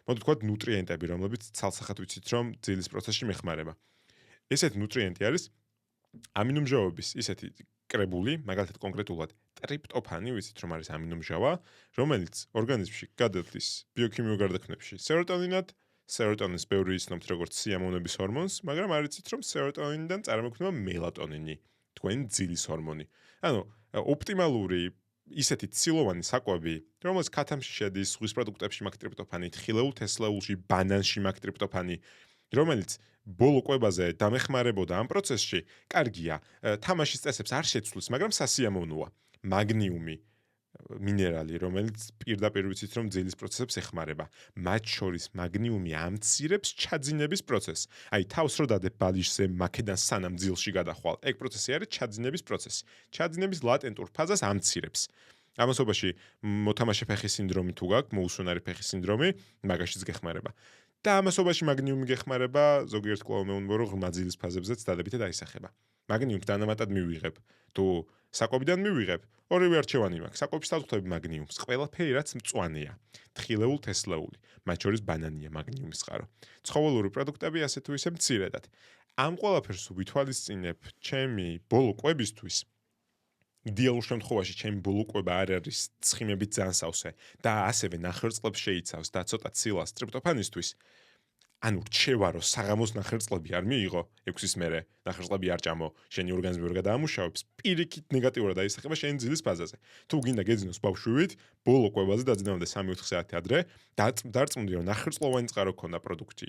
მოდი ვთქვათ ნუტრიენტები, რომლებიც ცალსახად ვიცით, რომ ძილის პროცესში მეხმარება. ესეთი ნუტრიენტი არის ამინომჟავების ისეთი კრებული, მაგალითად კონკრეტულად ტრიპტოფანი, ვიცით რომ არის ამინომჟავა, რომელიც ორგანიზმში გადადის ბიოქიმიურ გარდაქმნებში სეროტონინად, სეროტონინს ბევრი იცნობთ როგორც სიამოვნების ჰორმონს, მაგრამ არ იცით რომ სეროტონინიდან წარმოიქმნება მელატონინი, თქვენი ძილის ჰორმონი. ანუ ოპტიმალური ისეთი ცილოვანი საკვები, რომელიც ქათამში შედის, ზღვის პროდუქტებში მაქვს ტრიპტოფანი, თხილეულ თესლეულში, ბანანში მაქვს ტრიპტოფანი, რომელიც ბოლო კვებაზე დამეხმარებოდა ამ პროცესში, კარგია, თამაშის წესებს არ შეცვლის, მაგრამ სასიამოვნოა. მაგნიუმი მინერალი, რომელიც პირდაპირ ვიცით, რომ ძილის პროცესებს ეხმარება. მათ შორის მაგნიუმი ამცირებს ჩაძინების პროცესს. აი, თავს რო დადებ ბალიშზე, მაქედან სანამ ძილში გადახვალ, ეგ პროცესი არის ჩაძინების პროცესი. ჩაძინების ლატენტურ ფაზას ამცირებს. ამასობაში მოთამაშე ფეხის სინდრომი თუ გაქვს, მოუსვენარი ფეხის სინდრომი, მაგაშიც გეხმარება. და ამასობაში მაგნიუმი გეხმარება, ზოგიერთ კვლავ მეუბნება, რომ ღრმა ძილის ფაზებზეც დადებითად აისახება. მაგნიუმს დანამატად მივიღებ, თუ საკვებიდან მივიღებ, ორივე არჩევანი მაქვს. საკვებში დავხვდები მაგნიუმს, ყველაფერი რაც მწვანეა, თხილეულ თესლეული, მათ შორის ბანანია მაგნიუმის წყარო. ცხოველური პროდუქტები ასე თუ ისე მცირედად. ამ ყველაფერს ვითვალისწინებ ჩემი ბოლო კვებისთვის. იდეალურ შემთხვევაში ჩემი ბოლო კვება არ არის ცხიმებით ძალიან სავსე და ასევე ნახევარწლებს შეიცავს და ცოტა ცილას ტრიპტოფანისთვის. ანუ რჩევა რომ საღამოს ნახევარწლები არ მიიღო, 6-ის მერე ნახევარწლები არ ჭამო, შენი ორგანიზმი ვერ გადაამუშავებს, პირიქით ნეგატიურად აისახება შენი ძილის ფაზაზე. თუ გინდა გეძინოს ბავშვივით, ბოლო კვებაზე დაძინავდე 3-4 საათი ადრე, დარწმუნდი რომ ნახევარწლოვანი წყარო ქონდა პროდუქტი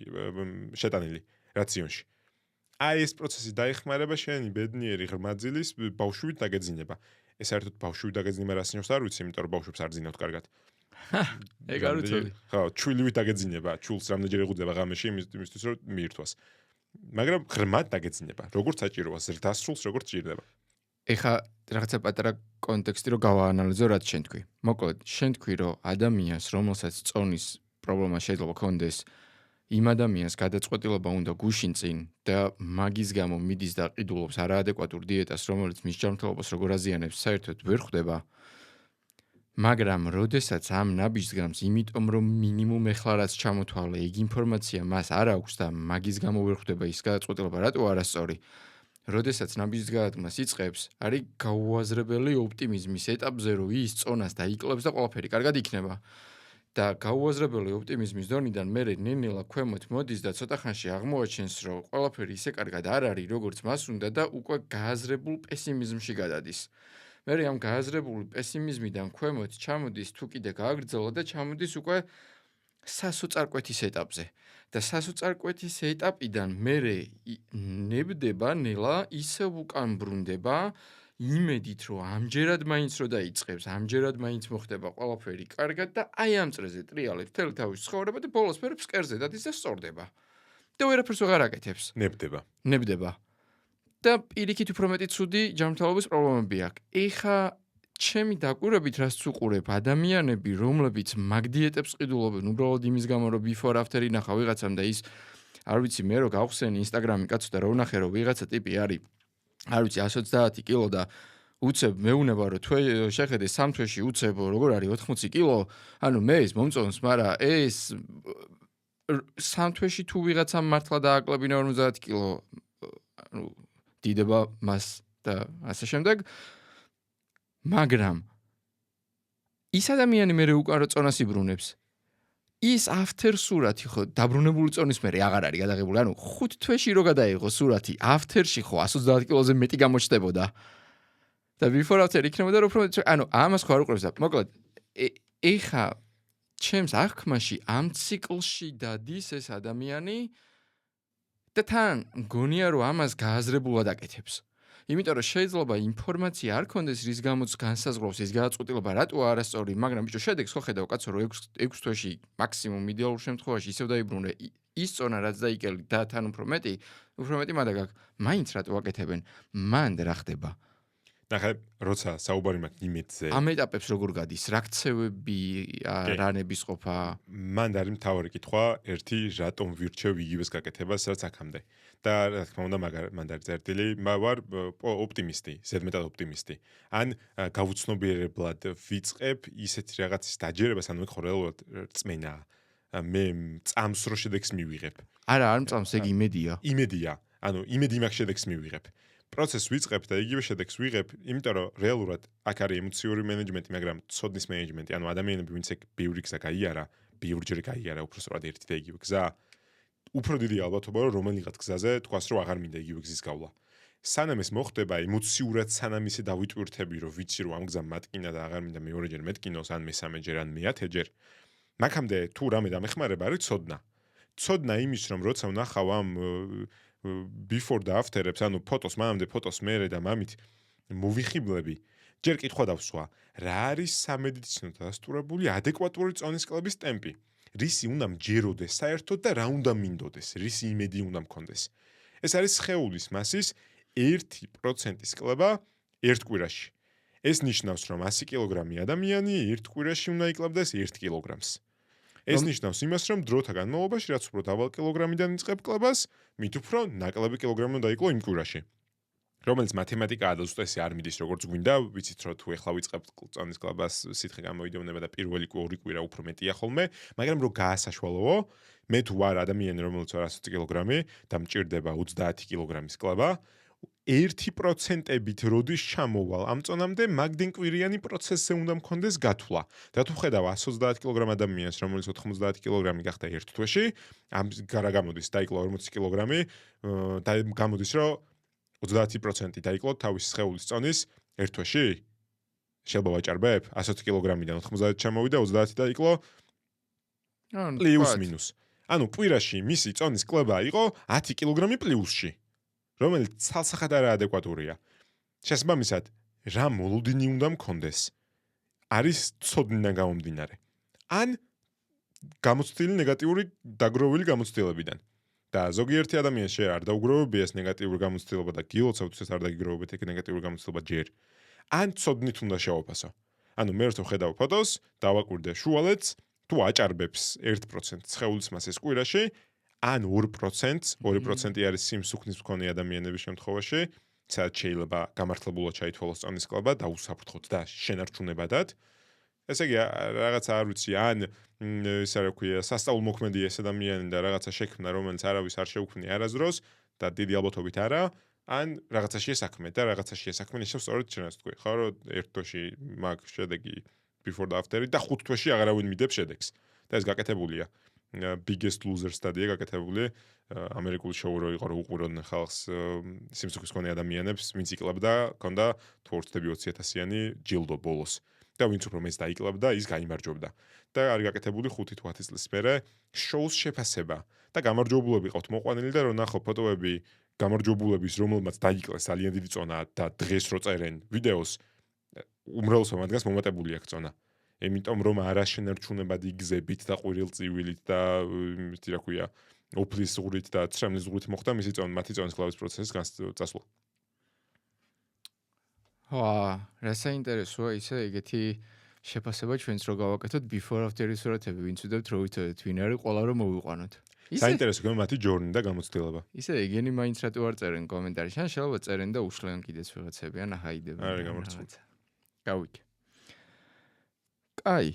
შეტანილი რაციონში. აი ეს პროცესი დაეხმარება შენი ბედნიერი ღრმა ძილის ბავშვივით დაგეძინება. ეს საერთოდ ბავშვივით დაგეძინება რას ნიშნავს არ ვიცი, იმიტომ რომ ბავშვებს არ ძინავთ კარგად. ეგ არ ვიცოდი. ხო, ჩვილივით დაგეძინება, ჩულს რამდენჯერ ეღუძება ღამეში იმისთვის რომ მიირთვას. მაგრამ ღრმად დაგეძინება, როგორც საჭიროა, ზრდასრულს როგორც ჭირდება. ეხა რაღაცა პატარა კონტექსტი რო გავაანალიზო, რაც შენ თქვი. მოკლედ, შენ თქვი, რომ ადამიანს, რომელსაც წონის პრობლემა შეიძლება ქონდეს, იმ ადამიანს გადაწყვეტილება უნდა გუშინ წინ და მაგის გამო მიდის და ყიდულობს არაადეკვატურ დიეტას, რომელიც მის ჯანმრთელობას როგორ აზიანებს, საერთოდ ვერ ხვდება. მაგრამ როდესაც ამ ნაბიჯს გრამს, იმიტომ რომ მინიმუმ ეხლა რაც ჩამოთვალე, ეგ ინფორმაცია მას არ აქვს და მაგის გამო ვერ ხვდება ის გადაწყვეტილება, რატო არასწორი. როდესაც ნაბიჯის გადადგმას იწყებს, არის გაუაზრებელი ოპტიმიზმის ეტაპზე, რომ ის წონას დაიკლებს და ყველაფერი კარგად იქნება. და გაუაზრებელი ოპტიმიზმის დონიდან მერე ნენელა ქვემოთ მოდის და ცოტა ხანში აღმოაჩენს, რომ ყველაფერი ისე კარგად არ არის, როგორც მას უნდა და უკვე გააზრებულ პესიმიზმში გადადის. მერე ამ გააზრებული პესიმიზმიდან ქვემოთ ჩამოდის თუ კიდე გააგრძელა და ჩამოდის უკვე სასოწარკვეთის ეტაპზე. და სასოწარკვეთის ეტაპიდან მერე ნებდება ნელა ისევ უკან ბრუნდება იმედით, რომ ამჯერად მაინც რო დაიწყებს, ამჯერად მაინც მოხდება ყველაფერი კარგად და აი ამ წრეზე ტრიალებს მთელი თავის ცხოვრება და ბოლოს მერე ფსკერზე დადის და სწორდება. და ვერაფერს აღარ აკეთებს. ნებდება. და პირიქით უფრო მეტი ცუდი ჯანმრთელობის პრობლემები აქვს. ეხა ჩემი დაკვირვებით რაც უყურებ, ადამიანები, რომლებიც მაგ დიეტებს ყიდულობენ, უბრალოდ იმის გამო, რომ before after ინახა ვიღაცამ და ის არ ვიცი მე რო გავხსენი ინსტაგრამი კაცო და რო ვნახე რომ ვიღაცა ტიპი არის არ ვიცი 130 კილო და უცებ მეუნება რომ შეხედე 3 თვეში უცებ როგორ არის 80 კილო, ანუ მე ის მომწონს, მაგრამ ეს 3 თვეში თუ ვიღაცამ მართლა დააკლებინა 50 კილო, ანუ დიდება მას და ასე შემდეგ. მაგრამ ის ადამიანი მე უკან რო წონას იბრუნებს, ის after სურათი ხო დაბრუნებული წონის მერე აღარ არის გადაღებული, ანუ 5 თვეში რო გადაიღო სურათი, after-ში ხო 130 კილოზე მეტი გამოჩნდებოდა. და before after იქნებოდა რომ უფრო ანუ ამას ხო არ უყურებს და მოკლედ ეხა ჩემს აღქმაში ამ ციკლში დადის ეს ადამიანი და თან მგონია რომ ამას გააზრებულად აკეთებს. იმიტომ რომ შეიძლება ინფორმაცია არ ქონდეს, რის გამოც განსაზღვრავს ის გადაწყვეტილება, რატო არასწორი, მაგრამ ბიჭო, შედეგს ხო ხედავ, კაცო, რომ 6 თვეში მაქსიმუმ იდეალურ შემთხვევაში ისევ დაიბრუნე ის წონა, რაც დაიკელი და თან უფრო მეტი მადა გაქვს. მაინც რატო აკეთებენ? მან რა ხდება? ნახე, როცა საუბარი მაქვს იმედზე. ამ ეტაპებს როგორ გადის? რა ქცევები, რა ნებისყოფა? მან არის მთავარი კითხვა, ერთი რატომ ვირჩევ იგივეს გაკეთებას, რაც აქამდე. და რა თქმა უნდა, მან არის წერტილი, ვარ ოპტიმისტი, ზედმეტად ოპტიმისტი. ან გავუცნობიერებლად ვიწყებ ისეთი რაღაცის დაჯერებას, ანუ ხო რეალურად რწმენაა. მე წამს რო შედეგს მივიღებ. არა, არ მწამს, ეგ იმედია. იმედია, ანუ იმედი მაქვს შედეგს მივიღებ. პროცესს ვიწყებ და იგივე შედეგს ვიღებ, იმიტომ რომ რეალურად აქ არის ემოციური მენეჯმენტი, მაგრამ ცოდნის მენეჯმენტი, ანუ ადამიანები ვინც ეგ ბევრი გზა გაიარა, ბევრჯერ გაიარა, უფრო სწორად ერთი და იგივე გზა. უფრო დიდი ალბათობა რომ რომელიღაც გზაზე თქვას რომ აღარ მინდა იგივე გზის გავლა. სანამ ეს მოხდება, ემოციურად სანამ ისე დავიტვირთები, რომ ვიცი რომ ამ გზამ მატკინა და აღარ მინდა მეორეჯერ მეტკინოს, ან მესამეჯერ, ან მეათეჯერ, მაგამდე თუ რამე დამეხმარება არის ცოდნა. ცოდნა იმის რომ როცა ვნახავ ამ before და after-ებს, ანუ ფოტოს, მანამდე ფოტოს მერე და მამით მოვიხიბლები, ჯერ კითხვა დავსვა, რა არის სამედიცინო დასტურებული ადეკვატური წონის კლების ტემპი? რისი უნდა მჯეროდეს საერთოდ და რა უნდა მინდოდეს? რისი იმედი უნდა მქონდეს? ეს არის სხეულის მასის 1%-ის კლება ერთ კვირაში. ეს ნიშნავს, რომ 100 კილოგრამი ადამიანი ერთ კვირაში უნდა იკლავდეს 1 კილოგრამს. ეს ნიშნავს იმას, რომ დროთა განმავლობაში, რაც უფრო დაბალ კილოგრამიდან იწყებ კლებას, მით უფრო ნაკლები კილოგრამი უნდა იკლო იმ კვირაში. რომელიც მათემატიკაა და უწესი არ მიდის როგორც გვინდა, ვიცით რომ თუ ეხლა ვიწყებთ წონის კლებას სითხე გამოიდეუნება და პირველი ორი კვირა უფრო მეტია ხოლმე, მაგრამ რომ გაასაშვალოო, მე თუ ვარ ადამიანი რომელიც ვარ 120 კილოგრამი და მჭირდება 30 კილოგრამის კლება, 1%-ით როდის ჩამოვალ ამ წონამდე, მაგდენ კვირიანი პროცესზე უნდა მქონდეს გათვლა. და თუ ხედავ 130 კილოგრამ ადამიანს, რომელიც 90 კილოგრამი გახდა ერთ თვეში, ამ გარა გამოდის დაიკლო 40 კილოგრამი და გამოდის რომ 30% დაიკლო თავის სხეულის წონის ერთ თვეში? შეიძლება ვაჭარბებ? 120 კილოგრამიდან 90 ჩამოვიდა, 30 დაიკლო პლუს მინუს. ანუ კვირაში მისი წონის კლება იყო 10 კილოგრამი პლუსში, რომელიც ცალსახად არა ადეკვატურია. შესაბამისად, რა მოლოდინი უნდა მქონდეს? არის ცოდნიდან გამომდინარე. ან გამოცდილი ნეგატიური დაგროვილი გამოცდილებიდან. და ზოგიერთი ადამიანი შე არ დაუგროვებია ეს ნეგატიური გამოცდილება და გილოცავთ ეს არ დაგიგროვებთ ეგ ნეგატიური გამოცდილება ჯერ. ან ცოდნით უნდა შევაფასო. ანუ მე რთო ხედავ ფოტოს, დავაკვირდე შუალედს, თუ აჭარბებს 1% სხეულის მასის კვირაში, ან 2%, 2% არის სიმსუქნის მქონე ადამიანების შემთხვევაში, სადაც შეიძლება გამართლებულად ჩაითვალოს წონის კლება და უსაფრთხოდ და შენარჩუნებადად. ესე იგი რაღაცა არ ვიცი, ან ისა რა ქვია, სასწაულმოქმედი ეს ადამიანი და რაღაცა შექმნა, რომელიც არავის არ შეუქმნია არასდროს და დიდი ალბათობით არა, ან რაღაცაში ესაქმე და რაღაცაში ესაქმე, ისევ სწორედ შენაც თქვი, ხო, რომ ერთ თვეში მაგ შედეგი before და after-ი და 5 თვეში აღარავინ მიდებს შედეგს. და ეს გაკეთებულია. Biggest Loser სტადია გაკეთებული ამერიკული შოუ რო იყო, რომ უყუროდნენ ხალხს სიმსუქის მქონე ადამიანებს, ვინც იკლებდა, ქონდა თუ 20-20,000-იანი ჯილდო ბოლოს. და ვინც უფრო მეც დაიკლებდა, ის გაიმარჯვებდა. და არის გაკეთებული 5 თუ 10 წლის მერე შოუს შეფასება. და გამარჯვებულები ყავთ მოყვანილი და რომ ნახო ფოტოები გამარჯვებულების, რომელმაც დაიკლეს ძალიან დიდი წონა და დღეს რო წერენ ვიდეოს, უმრავლესობა მათგანს მომატებული აქვს წონა. იმიტომ რომ არა შენარჩუნებად იგზებით და ყვირილწივილით და იმითი რა ქვია, ოფლის ზღვრით და ცრემლის ზღვრით მოხდა მისი მათი წონის კლავის პროცესის წასვლა. რა საინტერესოა ისე ეგეთი შეფასება ჩვენც რო გავაკეთოთ before after-ის სურათები, ვინც ვიდებთ რო ვიცოდეთ ვინ არის, ყველა რომ მოვიყვანოთ. საინტერესო გემო მათი ჯორნი და გამოცდილება. ისე ეგენი მაინც რატო არ წერენ კომენტარში, ან შეიძლება წერენ და უშლენ კიდეც ვიღაცები, ან აჰაიდებენ. არის გამორჩეული. გავიქე. აი,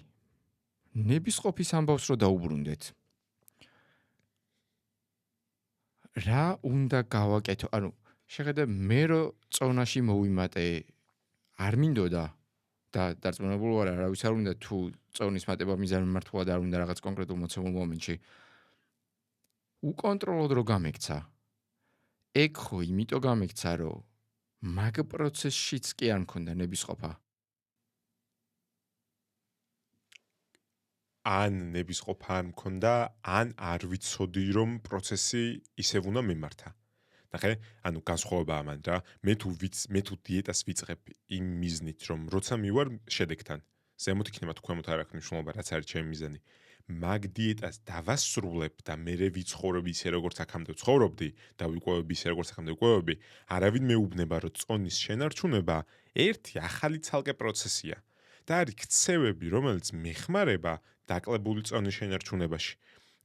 ნებისყოფის ამბავს რო დაუბრუნდეთ. რა უნდა გავაკეთო? ანუ შეხედე მე რო წონაში მოვიმატე, არ მინდოდა და დარწმუნებული ვარ არავის არ უნდა თუ წონის მატება მიზანმიმართულად არ უნდა რაღაც კონკრეტულ მოცემულ მომენტში. უკონტროლოდ რო გამექცა. ეგ ხო იმიტომ გამექცა, რომ მაგ პროცესშიც კი არ მქონდა ნებისყოფა. ან ნებისყოფა არ მქონდა, ან არ ვიცოდი რომ პროცესი ისევ უნდა მიმართა. ნახე, ანუ განსხვავებაა მან რა. მე თუ დიეტას ვიწყებ იმ მიზნით, რომ როცა მივარ შედეგთან, ზემოთ იქნება თუ ქვემოთ არ აქვს მნიშვნელობა, რაც არის ჩემი მიზანი. მაგ დიეტას დავასრულებ და მერე ვიცხოვრობ ისე როგორც აქამდე ვცხოვრობდი და ვიყვევები ისე როგორც აქამდე ვიყვევები, არავინ მეუბნება რომ წონის შენარჩუნება ერთი ახალი ცალკე პროცესია. და არის ქცევები, რომელიც მეხმარება დაკლებული წონის შენარჩუნებაში.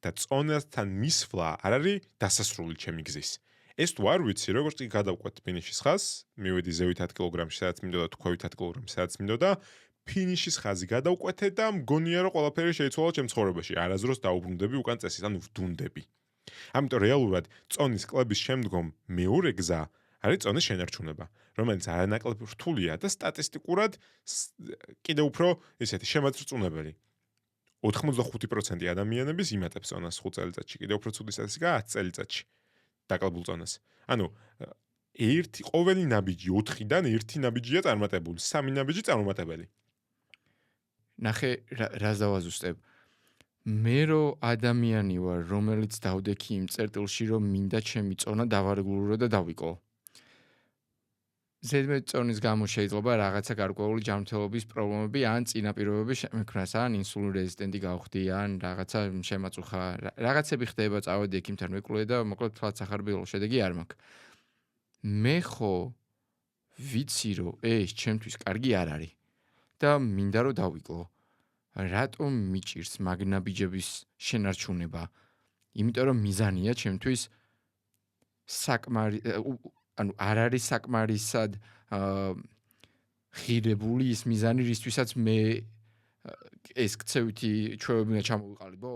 და წონასთან მისვლა არ არის დასასრული ჩემი გზის. ეს თუ არ ვიცი, როგორც კი გადავყვეთ ფინიშის ხაზს, მივედი ზევით 10 კილოგრამში, სადაც მინდოდა თუ ქვევით 10 კილოგრამში, სადაც მინდოდა, ფინიშის ხაზი გადავყვეთე და მგონია რომ ყველაფერი შეიცვალა ჩემ ცხოვრებაში. არასდროს დაუბრუნდები უკან წესის, ანუ ვდუნდები. ამიტომ რეალურად წონის კლების შემდგომ მეორე გზა არის წონის შენარჩუნება, რომელიც არანაკლებ რთულია და სტატისტიკურად კიდე უფრო ესეთი შემაწრწუნებელი. 85% ადამიანების იმატებს წონას 5 წელიწადში, კიდე უფრო ცუდი სტატისტიკაა 10 წელიწადში. დაკლებულ წონას. ანუ ყოველი ნაბიჯი 4-დან 1 ნაბიჯია წარმატებული, 3 ნაბიჯი წარმატებელი. ნახე რას დავაზუსტებ. მე რო ადამიანი ვარ, რომელიც დავდექი იმ წერტილში, რომ მინდა ჩემი წონა დავარეგულურო და დავიკლო. ზედმეტ წონის გამო შეიძლება რაღაცა გარკვეული ჯანმრთელობის პრობლემები ან წინაპირობები შემექმნას, ან ინსულინ რეზისტენტი გავხდი, ან რაღაცა შემაწუხა. რაღაცები ხდება, წავედი ექიმთან მეკლუე და მოკლედ თვალს ახარბიელო შედეგი არ მაქვს. მე ხო ვიცი, რომ ეს ჩემთვის კარგი არ არის და მინდა რომ დავიკლო. რატომ მიჭირს მაგნაბიჯების შენარჩუნება? იმიტომ რომ მიზანია ჩემთვის ანუ არ არის საკმარისად ღირებული ის მიზანი, რისთვისაც მე ეს ქცევითი ჩვევები უნდა ჩამოვიყალიბო?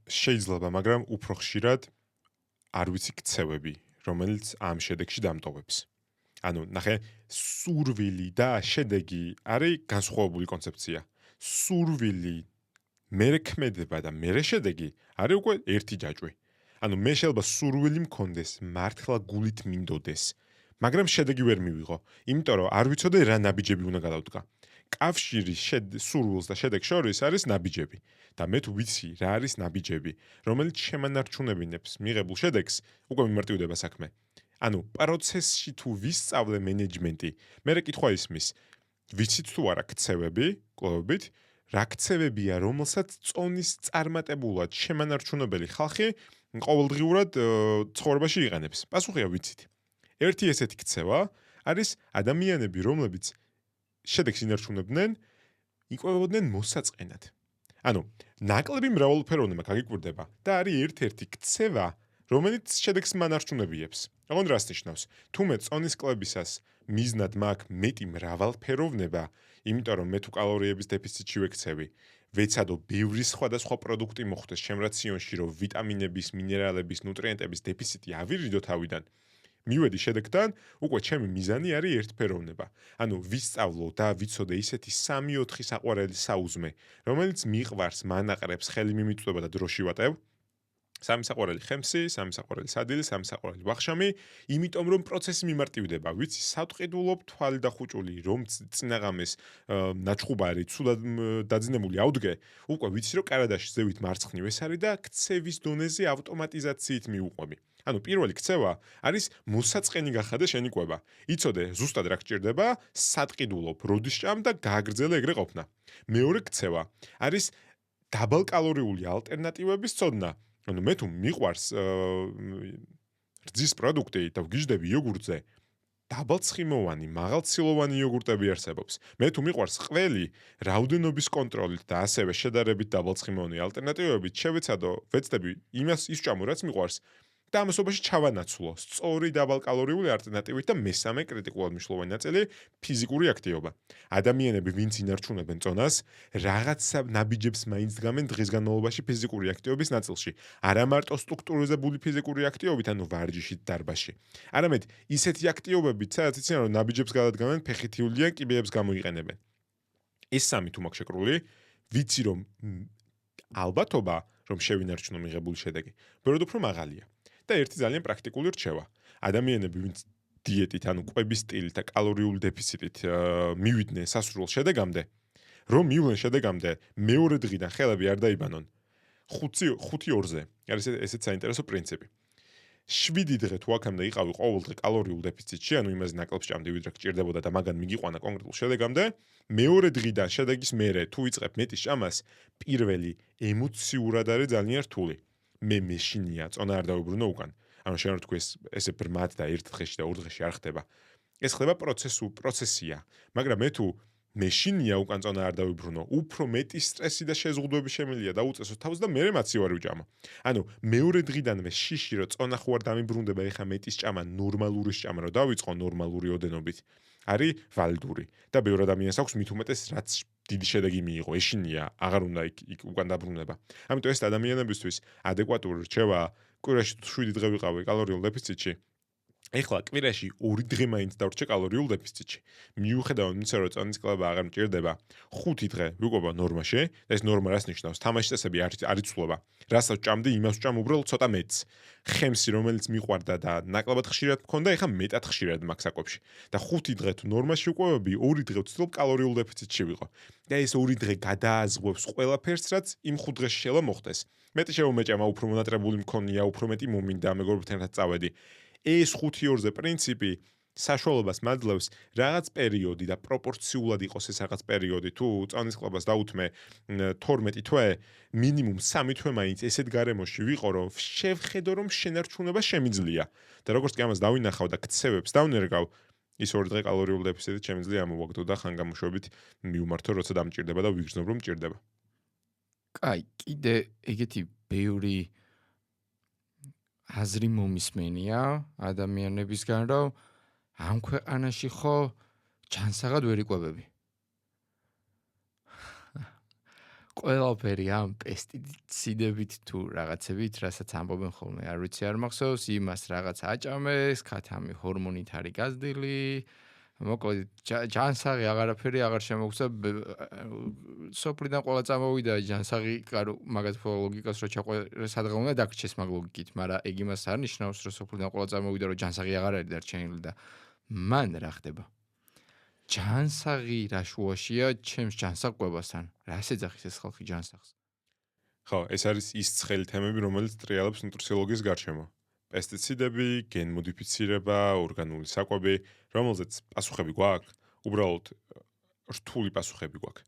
შეიძლება, მაგრამ უფრო ხშირად არ ვიცი ქცევები, რომელიც ამ შედეგში დამტოვებს. ანუ ნახე, სურვილი და შედეგი არის განსხვავებული კონცეფცია. სურვილი, მერე ქმედება და მერე შედეგი არის უკვე ერთი ჯაჭვი. ანუ მე შეიძლება სურვილი მქონდეს, მართლა გულით მინდოდეს, მაგრამ შედეგი ვერ მივიღო, იმიტომ რომ არ ვიცოდე რა ნაბიჯები უნდა გადავდგა. კავშირი სურვილს და შედეგს შორის არის ნაბიჯები და მე თუ ვიცი რა არის ნაბიჯები, რომელიც შემანარჩუნებინებს მიღებულ შედეგს, უკვე მიმარტივდება საქმე. ანუ პროცესში თუ ვისწავლე მენეჯმენტი, მერე კითხვა ისმის, ვიცით თუ არა ქცევები, კვლევებით, რა ქცევებია, რომელსაც წონის წარმატებულად შემანარჩუნებელი ხალხი ყოველდღიურად ცხოვრებაში იყენებს? პასუხია ვიცით. ერთი ესეთი ქცევა არის ადამიანები, რომლებიც შედეგს ინარჩუნებდნენ, იკვებებოდნენ მოსაწყენად. ანუ ნაკლები მრავალფეროვნება გაგიკვირდება და არის ერთ-ერთი ქცევა, რომელიც შედეგს მანარჩუნებიებს. ოღონდ რას ნიშნავს? თუ მე წონის კლებისას მიზნად მაქვს მეტი მრავალფეროვნება, იმიტომ რომ მე თუ კალორიების დეფიციტში ვექცევი, ვეცადო ბევრი სხვადასხვა პროდუქტი მოხდეს ჩემ რაციონში, რომ ვიტამინების, მინერალების, ნუტრიენტების დეფიციტი ავირიდო თავიდან, მივედი შედეგთან, უკვე ჩემი მიზანი არის ერთფეროვნება. ანუ ვისწავლო და ვიცოდე ისეთი 3-4 საყვარელი საუზმე, რომელიც მიყვარს, მანაყრებს, ხელი მიმიწვდება და დროში ვატევ. 3 საყვარელი ხემსი, 3 საყვარელი სადილი, 3 საყვარელი ვახშამი, იმიტომ რომ პროცესი მიმარტივდება. ვიცი, სატყიდულობ თვალი და ხუჭული, რომ წინაღამეს ნაჩხუბარი, ცუდად დაძინებული ავდგე, უკვე ვიცი, რომ კარადაში ზევით მარცხნივ ეს არის და ქცევის დონეზე ავტომატიზაციით მიუყვები. ანუ პირველი ქცევა არის მოსაწყენი გახადე შენი კვება. იცოდე, ზუსტად რა გჭირდება, სატყიდულობ, როდის ჭამ და გააგრძელე ეგრე ყოფნა. მეორე ქცევა არის დაბალკალორიული ალტერნატივების ცოდნა. ანუ მე თუ მიყვარს რძის პროდუქტი და ვგიჟდები იოგურტზე, დაბალცხიმოვანი, მაღალცილოვანი იოგურტები არსებობს. მე თუ მიყვარს ყველი, რაოდენობის კონტროლით და ასევე შედარებით დაბალცხიმოვანი ალტერნატივებით, შევეცადო, ვეცდები იმას ის ჭამო, რაც მიყვარს. და ამასობაში ჩავანაცვლო სწორი დაბალკალორიული ალტერნატივით და მესამე კრიტიკულად მნიშვნელოვანი ნაწილი ფიზიკური აქტივობა. ადამიანები, ვინც ინარჩუნებენ წონას, რაღაცა ნაბიჯებს მაინც დგამენ დღის განმავლობაში ფიზიკური აქტივობის ნაწილში. არა მარტო სტრუქტურიზებული ფიზიკური აქტივობით, ანუ ვარჯიში, დარბაზში. არამედ ისეთი აქტივობებით, სადაც იციან, რომ ნაბიჯებს გადადგამენ, ფეხითიული ან კიბეებს გამოიყენებენ. ეს სამი თუ მაქვს შეკრული, ვიცი რომ ალბათობა, რომ შევინარჩუნო მიღებული შედეგი, ბევრად უფრო მაღალია. და ერთი ძალიან პრაქტიკული რჩევა. ადამიანები, ვინც დიეტით, ანუ კვების სტილით და კალორიული დეფიციტით მივიდნენ სასურველ შედეგამდე, რომ მივლენ შედეგამდე, მეორე დღიდან ხელები არ დაიბანონ 5-2-ზე. არის ესეც საინტერესო პრინციპი. 7 დღე თუ აქამდე იყავი ყოველდღე კალორიულ დეფიციტში, ანუ იმაზე ნაკლებს ჭამდი, ვიდრე გჭირდებოდა და მაგან მიგიყვანა კონკრეტულ შედეგამდე, მეორე დღიდან შედეგის მერე თუ იწყებ მეტის ჭამას, პირველი ემოციურად არის ძალიან რთული. მე მეშინია, წონა არ დავიბრუნო უკან. ანუ შენ რო თქვი ესე ბრმად და ერთ დღეში და ორ დღეში არ ხდება. ეს ხდება პროცესია, მაგრამ მე თუ მეშინია უკან წონა არ დავიბრუნო, უფრო მეტი სტრესი და შეზღუდვები შემიძლია დაუწესო თავს და მე მაცი ვარ ვიჭამო. ანუ მეორე დღიდანვე შიში რო წონა ხო არ დამიბრუნდება, ეხა მეტის ჭამა, ნორმალური ჭამა რო დავიწყო ნორმალური ოდენობით, არის ვალიდური და ბევრ ადამიანს აქვს მით უმეტეს რაც დიდი შედეგი მიიღო, ეშინია, აღარ უნდა იქ უკან დაბრუნება. ამიტომ ეს ადამიანებისთვის ადეკვატური რჩევა, კვირაში 7 დღე ვიყავი კალორიულ დეფიციტში. ეხლა კვირაში 2 დღე მაინც დავრჩე კალორიულ დეფიციტში. მიუხედავად იმისა, რომ წონის კლება აღარ მჭირდება, 5 დღე ვიყვება ნორმაში, და ეს ნორმა რას ნიშნავს? თამაში წესები არ იცვლება. რასაც ჭამდი, იმას ჭამ უბრალოდ ცოტა მეტს. ხემსი, რომელიც მიყვარდა და ნაკლებად ხშირად მქონდა, ეხლა მეტად ხშირად მაქვს საკვებში. და 5 დღე თუ ნორმაში ვიყვები, 2 დღე ვცდილობ კალორიულ დეფიციტში ვიყო. და ეს 2 დღე გადააზღვევს ყველაფერს, რაც იმ 5 დღეში შეიძლება მოხდეს. მეტი შემომეჭამა, უფრო მონატრებული მქონია, უფრო მეტი მომინდა, მეგობრებთან ერთად წავედი. ეს 5-2-ზე პრინციპი საშუალებას მაძლევს რაღაც პერიოდი და პროპორციულად იყოს ეს რაღაც პერიოდი. თუ წონის კლუბას დაუთმე 12 თვე, მინიმუმ 3 თვე მაინც ესეთ გარემოში ვიყო, რომ შევხედო, რომ შენარჩუნება შემიძლია. და როგორც კი ამას დავინახავ და ქცევებს დავნერგავ, ის 2 დღე კალორიული დეფიციტით შემიძლია ამოვაგდო და ხანგამოშვებით მივმართო, როცა დამჭირდება და ვიგრძნობ, რომ მჭირდება. კაი, კიდე ეგეთი ბევრი აზრი მომისმენია ადამიანებისგან, რომ ამ ქვეყანაში ხო ჯანსაღად ვერ იკვებები. ყველაფერი ამ პესტიციდებით თუ რაღაცებით, რასაც ამბობენ ხოლმე, არ ვიცი არ მახსოვს, იმას რაღაც აჭამეს, ქათამი ჰორმონით არის გაზრდილი, მოკლედ ჯანსაღი აღარაფერი აღარ შემოგვცა, სოფლიდან ყველა წამოვიდა ჯანსაღი, კარო, მაგათ ლოგიკას რო ჩაყვერე, სადღა უნდა დაგრჩეს მაგ ლოგიკით, მაგრამ ეგ იმას არ ნიშნავს, რომ სოფლიდან ყველა წამოვიდა, რომ ჯანსაღი აღარ არის დარჩენილი და მან რა ხდება? ჯანსაღი რა შუაშია ჩემს ჯანსაღყვებასთან? რას ეძახის ეს ხალხი ჯანსაღს? ხო, ეს არის ის ცხელი თემები, რომელიც ტრიალებს ნუტრიოლოგიის გარშემო. პესტიციდები, გენმოდიფიცირება, ორგანული საკვები, რომელზეც პასუხები გვაქვს, უბრალოდ რთული პასუხები გვაქვს.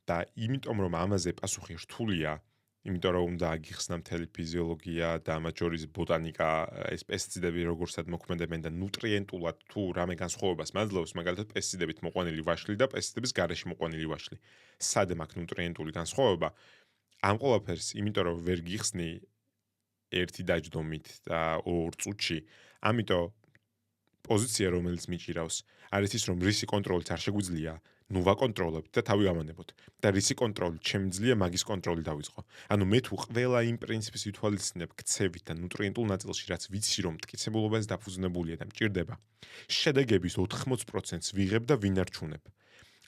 და იმიტომ რომ ამაზე პასუხი რთულია, იმიტომ რომ უნდა აგიხსნა მთელი ფიზიოლოგია და მათ შორის ბოტანიკა, ეს პესტიციდები როგორცად მოქმედებენ და ნუტრიენტულად თუ რამე განსხვავებას მაძლევს, მაგალითად პესტიციდებით მოყვანილი ვაშლი და პესტიციდების გარეშე მოყვანილი ვაშლი. სად მაქვს ნუტრიენტული განსხვავება? ამ ყველაფერს, იმიტომ რომ ვერ გიხსნი ერთი დაჯდომით და 2 წუთში, ამიტომ პოზიცია რომელიც მიჭირავს, არის ის რომ რისი კონტროლით არ შეგვიძლია, ნუ ვაკონტროლებთ და თავი გამანებოთ. და რისი კონტროლით შემიძლია მაგის კონტროლი დავიწყო. ანუ მე თუ ყველა იმ პრინციპს ვითვალისწინებ ქცევით და ნუტრიენტულ ნაწილში, რაც ვიცი რომ მტკიცებულობაზე დაფუძნებულია და მჭირდება, შედეგების 80%-ს ვიღებ და ვინარჩუნებ.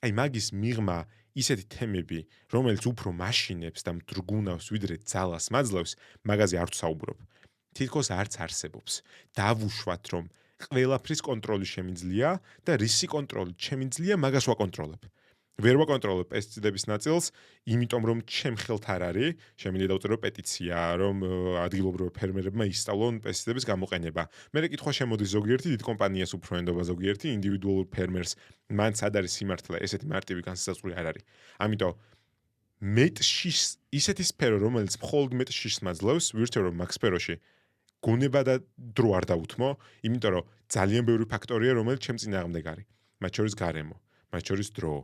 აი მაგის მიღმა ისეთი თემები, რომელიც უფრო მაშინებს და მძრგუნავს ვიდრე ძალას მაძლევს, მაგაზე არ ვსაუბრობ. თითქოს არც არსებობს. დავუშვათ რომ ყველაფრის კონტროლი შემიძლია და რისი კონტროლი შემიძლია, მაგას ვაკონტროლებ. ვერ ვაკონტროლებ პესტიციდების ნაწილს, იმიტომ რომ ჩემ ხელთ არ არის, შემიძლია დავწერო პეტიცია, რომ ადგილობრივ ფერმერებმა ისწავლონ პესტიციდების გამოყენება. მერე კითხვა შემოდის ზოგიერთი დიდ კომპანიას უფრო ენდობა ზოგიერთი ინდივიდუალურ ფერმერს, მან სად არის სიმართლე, ესეთი მარტივი განსაზღვრული არ არის. ამიტომ მეტში ისეთი სფერო, რომელიც მხოლოდ მეტში მაძლევს, ვირჩევ რომ მაგ სფეროში გონება და დრო არ დავუთმო, იმიტომ რომ ძალიან ბევრი ფაქტორია, რომელიც ჩემ წინააღმდეგ არის. მათ შორის გარემო, მათ შორის დრო,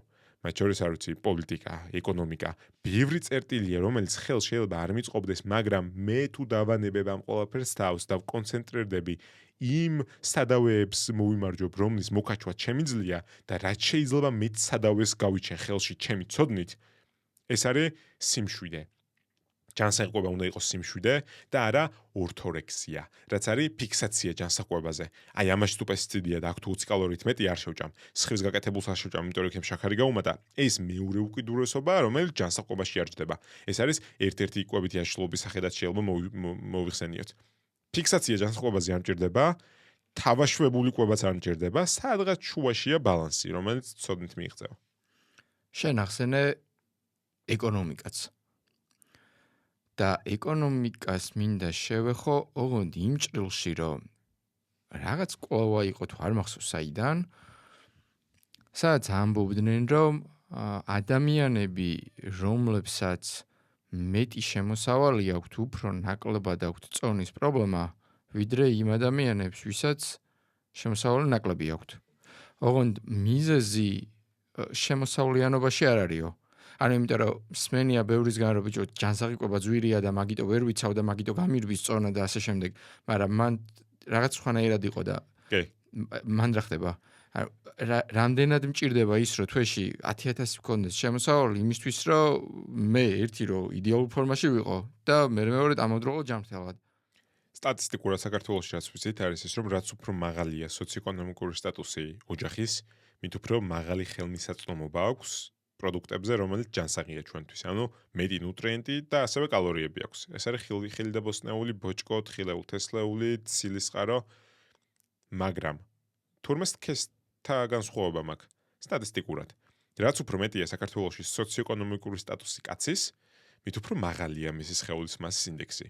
მათ შორის არ ვიცი, პოლიტიკა, ეკონომიკა, ბევრი წერტილია, რომელიც ხელს შეიძლება არ მიწყობდეს, მაგრამ მე თუ დავანებებ ამ ყველაფერს თავს და ვკონცენტრირდები იმ სადავეებს მოვიმარჯვებ, რომლის მოკაჩვაც შემიძლია და რაც შეიძლება მეც სადავეს გავიჩენ ხელში ჩემი ცოდნით, ეს არის სიმშვიდე. ჯანსაღყვება უნდა იყოს სიმშვიდე და არა ორთორექსია, რაც არის ფიქსაცია ჯანსაღყვებაზე. აი ამაში თუ პესტიციდია და აქ თუ 20 კალორიით მეტი არ შევჭამ, სხივის გაკეთებულს არ შევჭამ, იმიტომ რომ იქ შაქარი გაუმატა, ეს მეორე უკიდურესობა, რომელიც ჯანსაღყვებაში არ ჯდება. ეს არის ერთ-ერთი კვებითი აშლობის სახედაც შეიძლება მოვიხსენიოთ. ფიქსაცია ჯანსაღყვებაზე არ მჭირდება, თავაშვებული კვებაც არ მჭირდება, სადღაც შუაშია ბალანსი, რომელიც ცოდნით მიიღწევა. შენ ახსენე ეკონომიკაც. და ეკონომიკას მინდა შევეხო ოღონდ იმ ჭრილში, რომ რაღაც კვლევა იყო თუ არ მახსოვს საიდან, სადაც ამბობდნენ, რომ ადამიანები, რომლებსაც მეტი შემოსავალი აქვთ, უფრო ნაკლებად აქვთ წონის პრობლემა, ვიდრე იმ ადამიანებს, ვისაც შემოსავალი ნაკლები აქვთ. ოღონდ მიზეზი შემოსავლიანობაში არ არისო. ანუ იმიტომ რომ სმენია ბევრისგან რომ ბიჭო ჯანსაღი კვება ძვირია და მაგიტო ვერ ვიცავ და მაგიტო გამირბის წონა და ასე შემდეგ, მაგრამ მან რაღაც სხვანაირად იყო და მან რა ხდება? რამდენად მჭირდება ის რომ თვეში 10,000 მქონდეს შემოსავალი იმისთვის რომ მე ერთი რომ იდეალურ ფორმაში ვიყო და მეორედ ამავდროულად ჯანმრთელად. სტატისტიკურად საქართველოში რაც ვიცით არის ის რომ რაც უფრო მაღალია სოციოეკონომიკური სტატუსი ოჯახის, მით უფრო მაღალი ხელმისაწვდომობა აქვს პროდუქტებზე, რომელიც ჯანსაღია ჩვენთვის. ანუ მეტი ნუტრიენტი და ასევე კალორიები აქვს. ეს არის ხილი და ბოსტნეული, ბოჭკო, თხილეული თესლეული, ცილის-წყარო, მაგრამ თურმე სქესთა განსხვავება მაქვს სტატისტიკურად. რაც უფრო მეტია საქართველოში სოციოეკონომიკური სტატუსი კაცის, მით უფრო მაღალია მისი სხეულის მასის ინდექსი.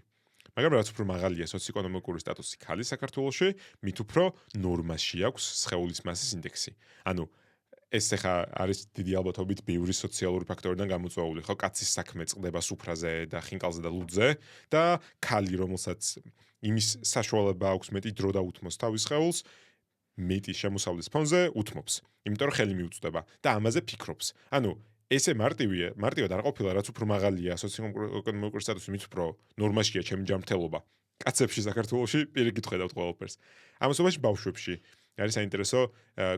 მაგრამ რაც უფრო მაღალია სოციოეკონომიკური სტატუსი ქალის საქართველოში, მით უფრო ნორმაში აქვს სხეულის მასის ინდექსი. ანუ ეს ახლა არის დიდი ალბათობით ბევრი სოციალური ფაქტორიდან გამოწვეული, ხო, კაცის საქმე წყდება სუფრაზე და ხინკალზე და ლუდზე და ქალი, რომელსაც იმის საშუალება აქვს მეტი დრო დაუთმოს თავის სხეულს, მეტი შემოსავლის ფონზე უთმობს. იმიტომ რომ ხელი მიუწვდება და ამაზე ფიქრობს. ანუ ესე მარტივად არ ყოფილა, რაც უფრო მაღალია სოციოეკონომიკური სტატუსი, მით უფრო ნორმაშია ჩემი ჯანმრთელობა. კაცებში საქართველოში პირიქით ხედავთ ყველაფერს. ამასობაში ბავშვებში არის საინტერესო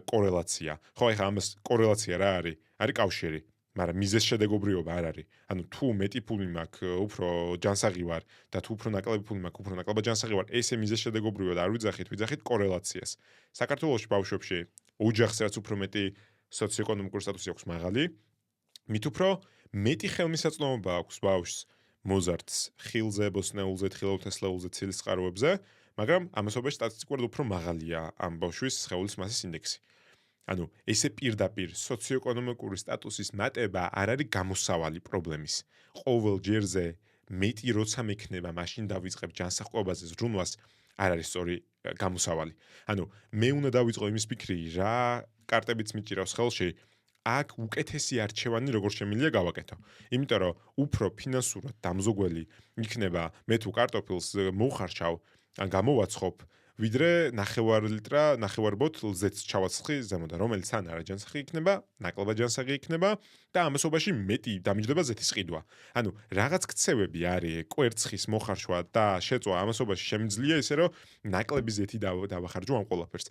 კორელაცია. ხო, ეხლა ამას კორელაცია რა არის? არის კავშირი, მაგრამ მიზეზშედეგობრიობა არ არის. ანუ თუ მეტი ფული მაქვს, უფრო ჯანსაღი ვარ და თუ უფრო ნაკლები ფული მაქვს, უფრო ნაკლებად ჯანსაღი ვარ, ესე მიზეზშედეგობრიობა და არ ვიძახით კორელაციას. საქართველოში ბავშვებში ოჯახს რაც უფრო მეტი სოციოეკონომიკური სტატუსი აქვს მაღალი, მით უფრო მეტი ხელმისაწვდომობა აქვს ბავშვს მოზარდს ხილზე, ბოსტნეულზე, თხილაუთესლეულზე, ცილის წყაროებზე, მაგრამ ამასობაში სტატისტიკურად უფრო მაღალია ამ ბავშვის სხეულის მასის ინდექსი. ანუ ესე პირდაპირ სოციოეკონომიკური სტატუსის მატება არ არის გამოსავალი პრობლემის. ყოველ ჯერზე მეტი როცა მექნება, მაშინ დავიწყებ ჯანსაღყოფაზე ზრუნვას არ არის სწორი გამოსავალი. ანუ მე უნდა დავიწყო იმის ფიქრი, რა კარტებიც მიჭირავს ხელში, აქ უკეთესი არჩევანი როგორ შემიძლია გავაკეთო. იმიტომ რომ უფრო ფინანსურად დამზოგველი იქნება მე თუ კარტოფილს მოვხარშავ, ან გამოვაცხობ, ვიდრე 9 ლიტრა, 9 ბოთლზეც ჩავაცხი ზემოდან, რომელიც ან არაჯანსაღი იქნება, ნაკლებად ჯანსაღი იქნება და ამასობაში მეტი დამიჯდება ზეთის ყიდვა. ანუ რაღაც ქცევები არის, კვერცხის მოხარშვა და შეწვა ამასობაში შემიძლია ისე რომ ნაკლები ზეთი დავახარჯო ამ ყველაფერს.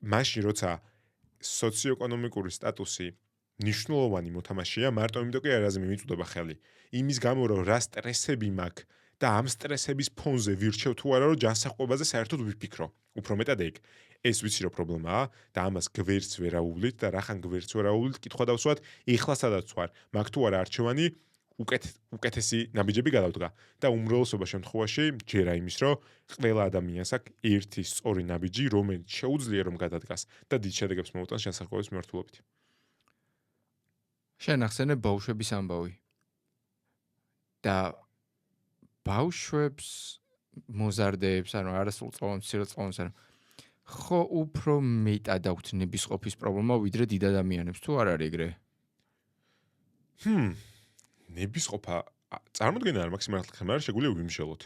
მაშინ როცა სოციოეკონომიკური სტატუსი ნიშნულოვანი მოთამაშეა, მარტო იმიტომ კი არაზე მიმიწვდება ხელი. იმის გამო რომ რა სტრესები მაქვს და ამ სტრესების ფონზე ვირჩევ თუ არა რომ ჯანსაღყოფაზე საერთოდ ვიფიქრო. უფრო მეტად ეგ. ეს ვიცი რომ პრობლემაა და ამას გვერდს ვერაუვლით და რახან გვერდს ვერაუვლით, კითხვა დავსვათ, ეხლა სადაც ვარ, მაგ თუ არა არჩევანი უკეთესი ნაბიჯები გადავდგა და უმრავლესობა შემთხვევაში ჯერა იმის რომ ყველა ადამიანს აქვს ერთი სწორი ნაბიჯი, რომელიც შეუძლია რომ გადადგას და დიდ შედეგებს მოუტანს ჯანსაღყოფის მიმართულებით. შენ ახსენე ბავშვების ამბავი. და ბავშვებს მოზარდებს, ანუ არასრულწლოვანს, მცირეწლოვანს, ანუ ხო უფრო მეტად აქვთ ნებისყოფის პრობლემა ვიდრე დიდ ადამიანებს, თუ არ არის ეგრე? ნებისყოფა წარმოდგენა არ მაქვს მართლა ხომ არ შეგვიძლია ვიმშელოთ.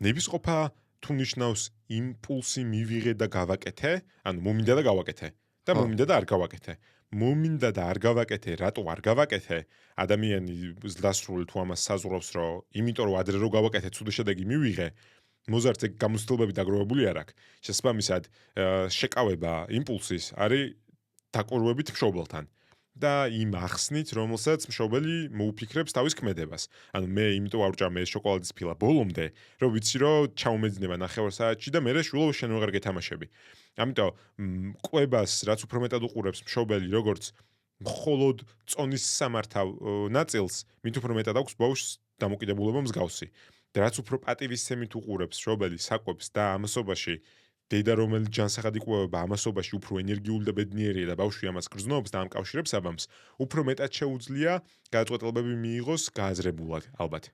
ნებისყოფა თუ ნიშნავს იმპულსი მივიღე და გავაკეთე, ანუ მომინდა და გავაკეთე და მომინდა და არ გავაკეთე. მომინდა და არ გავაკეთე, რატო არ გავაკეთე? ადამიანი ზლასრული თუ ამას საზღვრავს, რომ იმიტომ რომ ადრე რო გავაკეთე, ცუდი შედეგი მივიღე, მოზარდზე გამოცდილებები დაგროვებული არ აქვს. შესაბამისად, შეკავება იმპულსის არის დაკვირვებით მშობელთან. და იმ ახსნით, რომელსაც მშობელი მოუფიქრებს თავის ქმედებას. ანუ მე იმიტომ ავჭამ ეს შოკოლადის ფილა ბოლომდე, რომ ვიცი რომ ჩაუმეძნება 9 საათში და მე შვილო შენ ვეღარ გეთამაშები. ამიტომ ყვებას რაც უფრო მეტად უყურებს მშობელი, როგორც მხოლოდ წონის სამართავ ნაწილს, მით უფრო მეტად აქვს ბავშვს დამოკიდებულება მსგავსი. და რაც უფრო პატივისცემით უყურებს მშობელი საკვებს და ამასობაში დედა რომელიც ჯანსაღად იკვებება ამასობაში უფრო ენერგიული და ბედნიერია და ბავშვი ამას გრძნობს და ამკავშირებს აბამს, უფრო მეტად შეუძლია გადაწყვეტილებები მიიღოს გააზრებულად, ალბათ.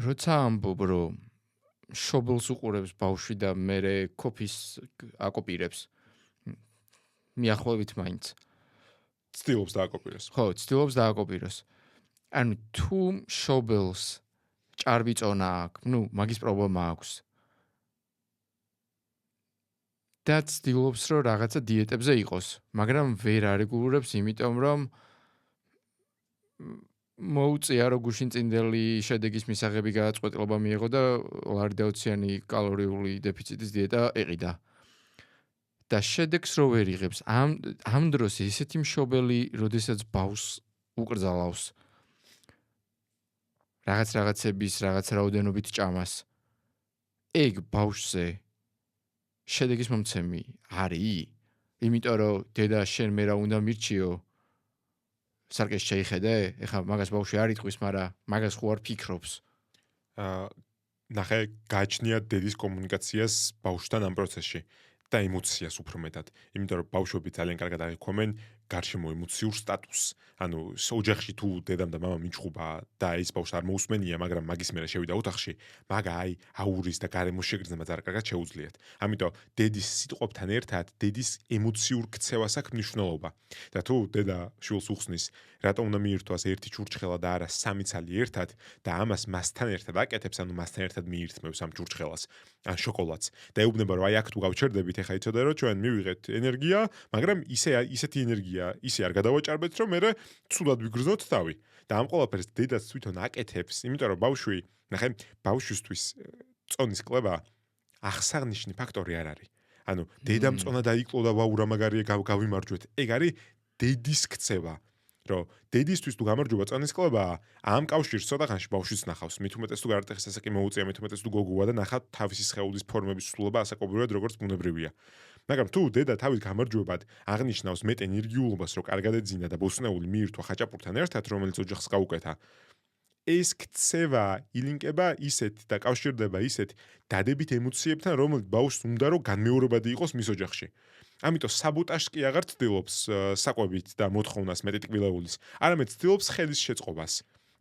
როცა ამბობ, რომ შობელს უყურებს ბავშვი და მერე კოფის აკოპირებს, მიახლოვებით მაინც. ცდილობს დააკოპიროს. ხო, ცდილობს დააკოპიროს. ანუ თუ შობელს ჭარბი წონა აქვს, მაგის პრობლემა აქვს. და ცდილობს რომ რაღაცა დიეტებზე იყოს, მაგრამ ვერ არეგულირებს, იმიტომ რომ მოუწია რომ გუშინწინდელი შედეგის მისაღები გადაწყვეტილება მიიღო და ლარდაოციანი კალორიული დეფიციტის დიეტა ეყიდა. და შედეგს რო ვერ იღებს, ამ დროს ესეთი მშობელი, როდესაც ბავშვს უკრძალავს რაღაცების რაღაც რაოდენობით ჭამას, ეგ ბავშვზე შედეგის მომცემი არის? იმიტომ რომ დედა შენ მე რა უნდა მირჩიო? სარკეს შეიხედე? ეხლა მაგას ბავშვი არ იტყვის, მაგრამ მაგას ხო არ ფიქრობს. ნახე, გააჩნია დედის კომუნიკაციას ბავშვთან ამ პროცესში და ემოციას უფრო მეტად. იმიტომ რომ ბავშვები ძალიან კარგად აღიქვამენ გარშემო ემოციურ სტატუსს. ანუ ოჯახში თუ დედამ და მამამ მიჩხუბა და ის ბავშვს არ მოусმენია, მაგრამ მაგის მერე შევიდა ოთახში, მაგა აი აურის და გარემო შეგრძნება ძალიან კარგად შეუძლიათ. ამიტომ დედის სიტყვებთან ერთად დედის ემოციურ ქცევას აქვს მნიშვნელობა. და თუ დედა შვილს უხსნის, რატომ უნდა მიირთვას ერთი ჩურჩხელა და არა სამი ცალი ერთად და ამას მასთან ერთად აკეთებს, ანუ მასთან ერთად მიირთმევს ამ ჩურჩხელას, ან შოკოლადს. და ეუბნება რომ აი აქ თუ გავჩერდებით, ეხა იცოდე რომ ჩვენ მივიღეთ ენერგია, მაგრამ ისეთი ენერგია ისე არ გადავაჭარბეთ, რომ მე ცუდად ვიგრძნოთ თავი. და ამ ყველაფერს დედაც თვითონ აკეთებს, იმიტომ რომ ბავშვი, ნახე, ბავშვისთვის წონის კლება აღსანიშნავი ფაქტორი არ არის. ანუ დედამ წონა დაიკლო და ვაუ რა მაგარია გავიმარჯვეთ. ეგ არის დედის ქცევა. რომ დედისთვის თუ გამარჯვება წონის კლება, ამ კავშირს ცოტახანში ბავშვიც ნახავს. მით უმეტეს თუ გარდაიხეს ასაკი მოუწია, მით უმეტეს თუ გოგოა და ნახავთ თავისი სხეულის ფორმების ცვლილება ასაკობრივად როგორც ბუნებრივია. მაგრამ თუ დედა თავის გამარჯვებად აღნიშნავს მეტ ენერგიულობას, რომ კარგად ეძინა და ბოსნეული მიირთვა ხაჭაპურთან ერთად, რომელიც ოჯახს გაუკეთა, ეს ქცევა ილინკება ისეთ და კავშირდება ისეთ დადებით ემოციებთან, რომელიც ბავშვს უნდა რომ განმეორებადი იყოს მის ოჯახში. ამიტომ საბოტაჟს კი აღარ ცდილობს საკვებით და მოთხოვნას მეტი ტკბილეულის, არამედ ცდილობს ხელის შეწყობას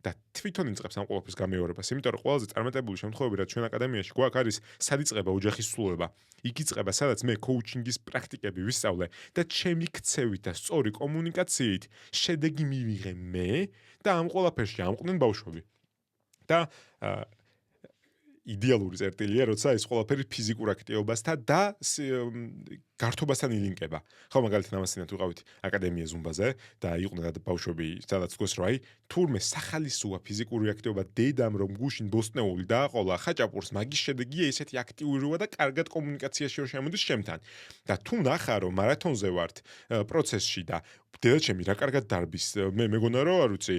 და თვითონ იწყებს ამ ყველაფრის გამეორებას. იმიტომ რომ ყველაზე წარმატებული შემთხვევები, რაც ჩვენ აკადემიაში გვაქვს, არის სად იწყება ოჯახის სრულება. იქ იწყება, სადაც მე კოუჩინგის პრაქტიკები ვისწავლე და ჩემი ქცევით და სწორი კომუნიკაციით შედეგი მივიღე მე და ამ ყველაფერში ამყვნენ ბავშვები. და იდეალური წერტილია, როცა ეს ყველაფერი ფიზიკურ აქტივობასთან და გართობასთან ილინკება. ხო, მაგალითად ამასთანავე თუ ვიყავით აკადემია ზუმბაზე და იყვნენ ბავშვები, სადაც თქვეს რომ აი, თურმე სახალისოა ფიზიკური აქტივობა დედამ რომ გუშინ ბოსტნეული დააყოლა ხაჭაპურს, მაგის შედეგია ესეთი აქტიურობა და კარგად კომუნიკაციაში რომ შემოდის შემთან. და თუ ნახა რომ მარათონზე ვართ პროცესში და დედაჩემი რა კარგად დარბის, მე მეგონა რომ არ ვიცი,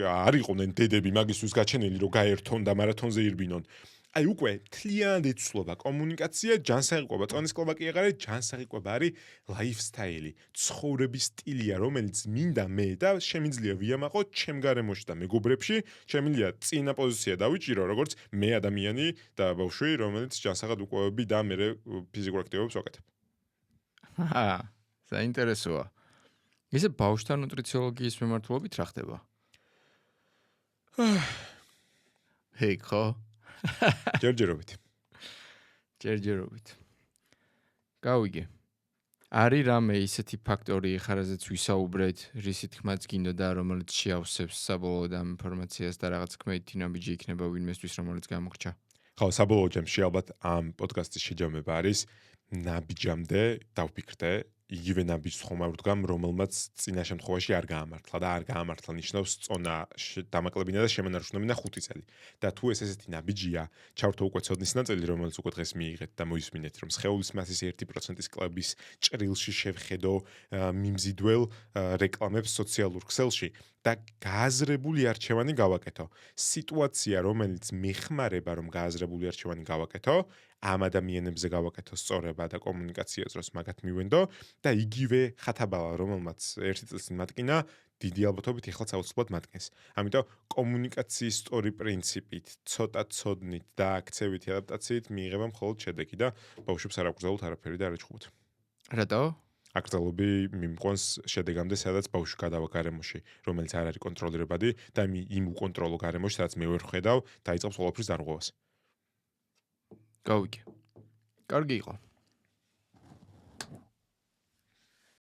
არ იყვნენ დედები მაგისთვის გაჩენილი რომ გაერთონ და მარათონზე ირბინონ. აი უკვე თლიანად იცვლება კომუნიკაცია, ჯანსაღი წონის კლობა კი აღარ არის, ჯანსაღი არის ლაიფსტაილი, ცხოვრების სტილია, რომელიც მინდა მე და შემიძლია ვიამაყო ჩემ გარემოში და მეგობრებში, შემიძლია წინა პოზიცია დავიჭირო, როგორც მე ადამიანი და ბავშვი, რომელიც ჯანსაღად უყვევები და მე ფიზიკურ აქტივობებს ვაკეთებ. საინტერესოა. ისე ბავშვთა ნუტრიციოლოგიის მიმართულებით რა ხდება? ჰეი, ხო? ჯერჯერობით. გავიგე. არის რამე ისეთი ფაქტორი, ხარაზეც ვისაუბრეთ, რისი თქმაც გინდოდა, რომელიც შეავსებს საბოლოოდ ამ ინფორმაციას და რაღაც კმედითი ნაბიჯი იქნება ვინმესთვის, რომელიც გამოხრჩა. ხო, საბოლოო ჯამში ალბათ ამ პოდკასტის შეჯამება არის ნაბიჯამდე დავფიქრდე, იგივე ნაბიჯს ხომ არ ვდგამ, რომელმაც წინა შემთხვევაში არ გაამართლა და არ გაამართლა ნიშნავს წონა დამაკლებინა და შემანარჩუნებინა 5 წელი. და თუ ეს ესეთი ნაბიჯია, ჩავრთო უკვე ცოდნის ნაწილი, რომელიც უკვე დღეს მიიღეთ და მოისმინეთ, რომ სხეულის მასის 1%-ის კლების ჭრილში შევხედო მიმზიდველ რეკლამებს სოციალურ ქსელში და გააზრებული არჩევანი გავაკეთო. სიტუაცია, რომელიც მეხმარება, რომ გააზრებული არჩევანი გავაკეთო, ამ ადამიანებზე გავაკეთო სწორება და კომუნიკაცია დროს მაგათ მივენდო და იგივე ხათაბალა, რომელმაც 1 წელს წინ მატკინა, დიდი ალბათობით ეხლა საოცრად მატკინს. ამიტომ კომუნიკაციის სწორი პრინციპით, ცოტა ცოდნით და აქცევითი ადაპტაციით მიიღება მხოლოდ შედეგი და ბავშვებს არ აკრძალოთ არაფერი და არ ეჭხუბოთ. რატო? აკრძალები მიმყვანს შედეგამდე, სადაც ბავშვი გადავა გარემოში, რომელიც არ არის კონტროლირებადი და იმ უკონტროლო გარემოში, სადაც მე ვერ ხედავ, დაიწყებს ყველაფრის დარღვევას. გავიგე. კარგი იყო.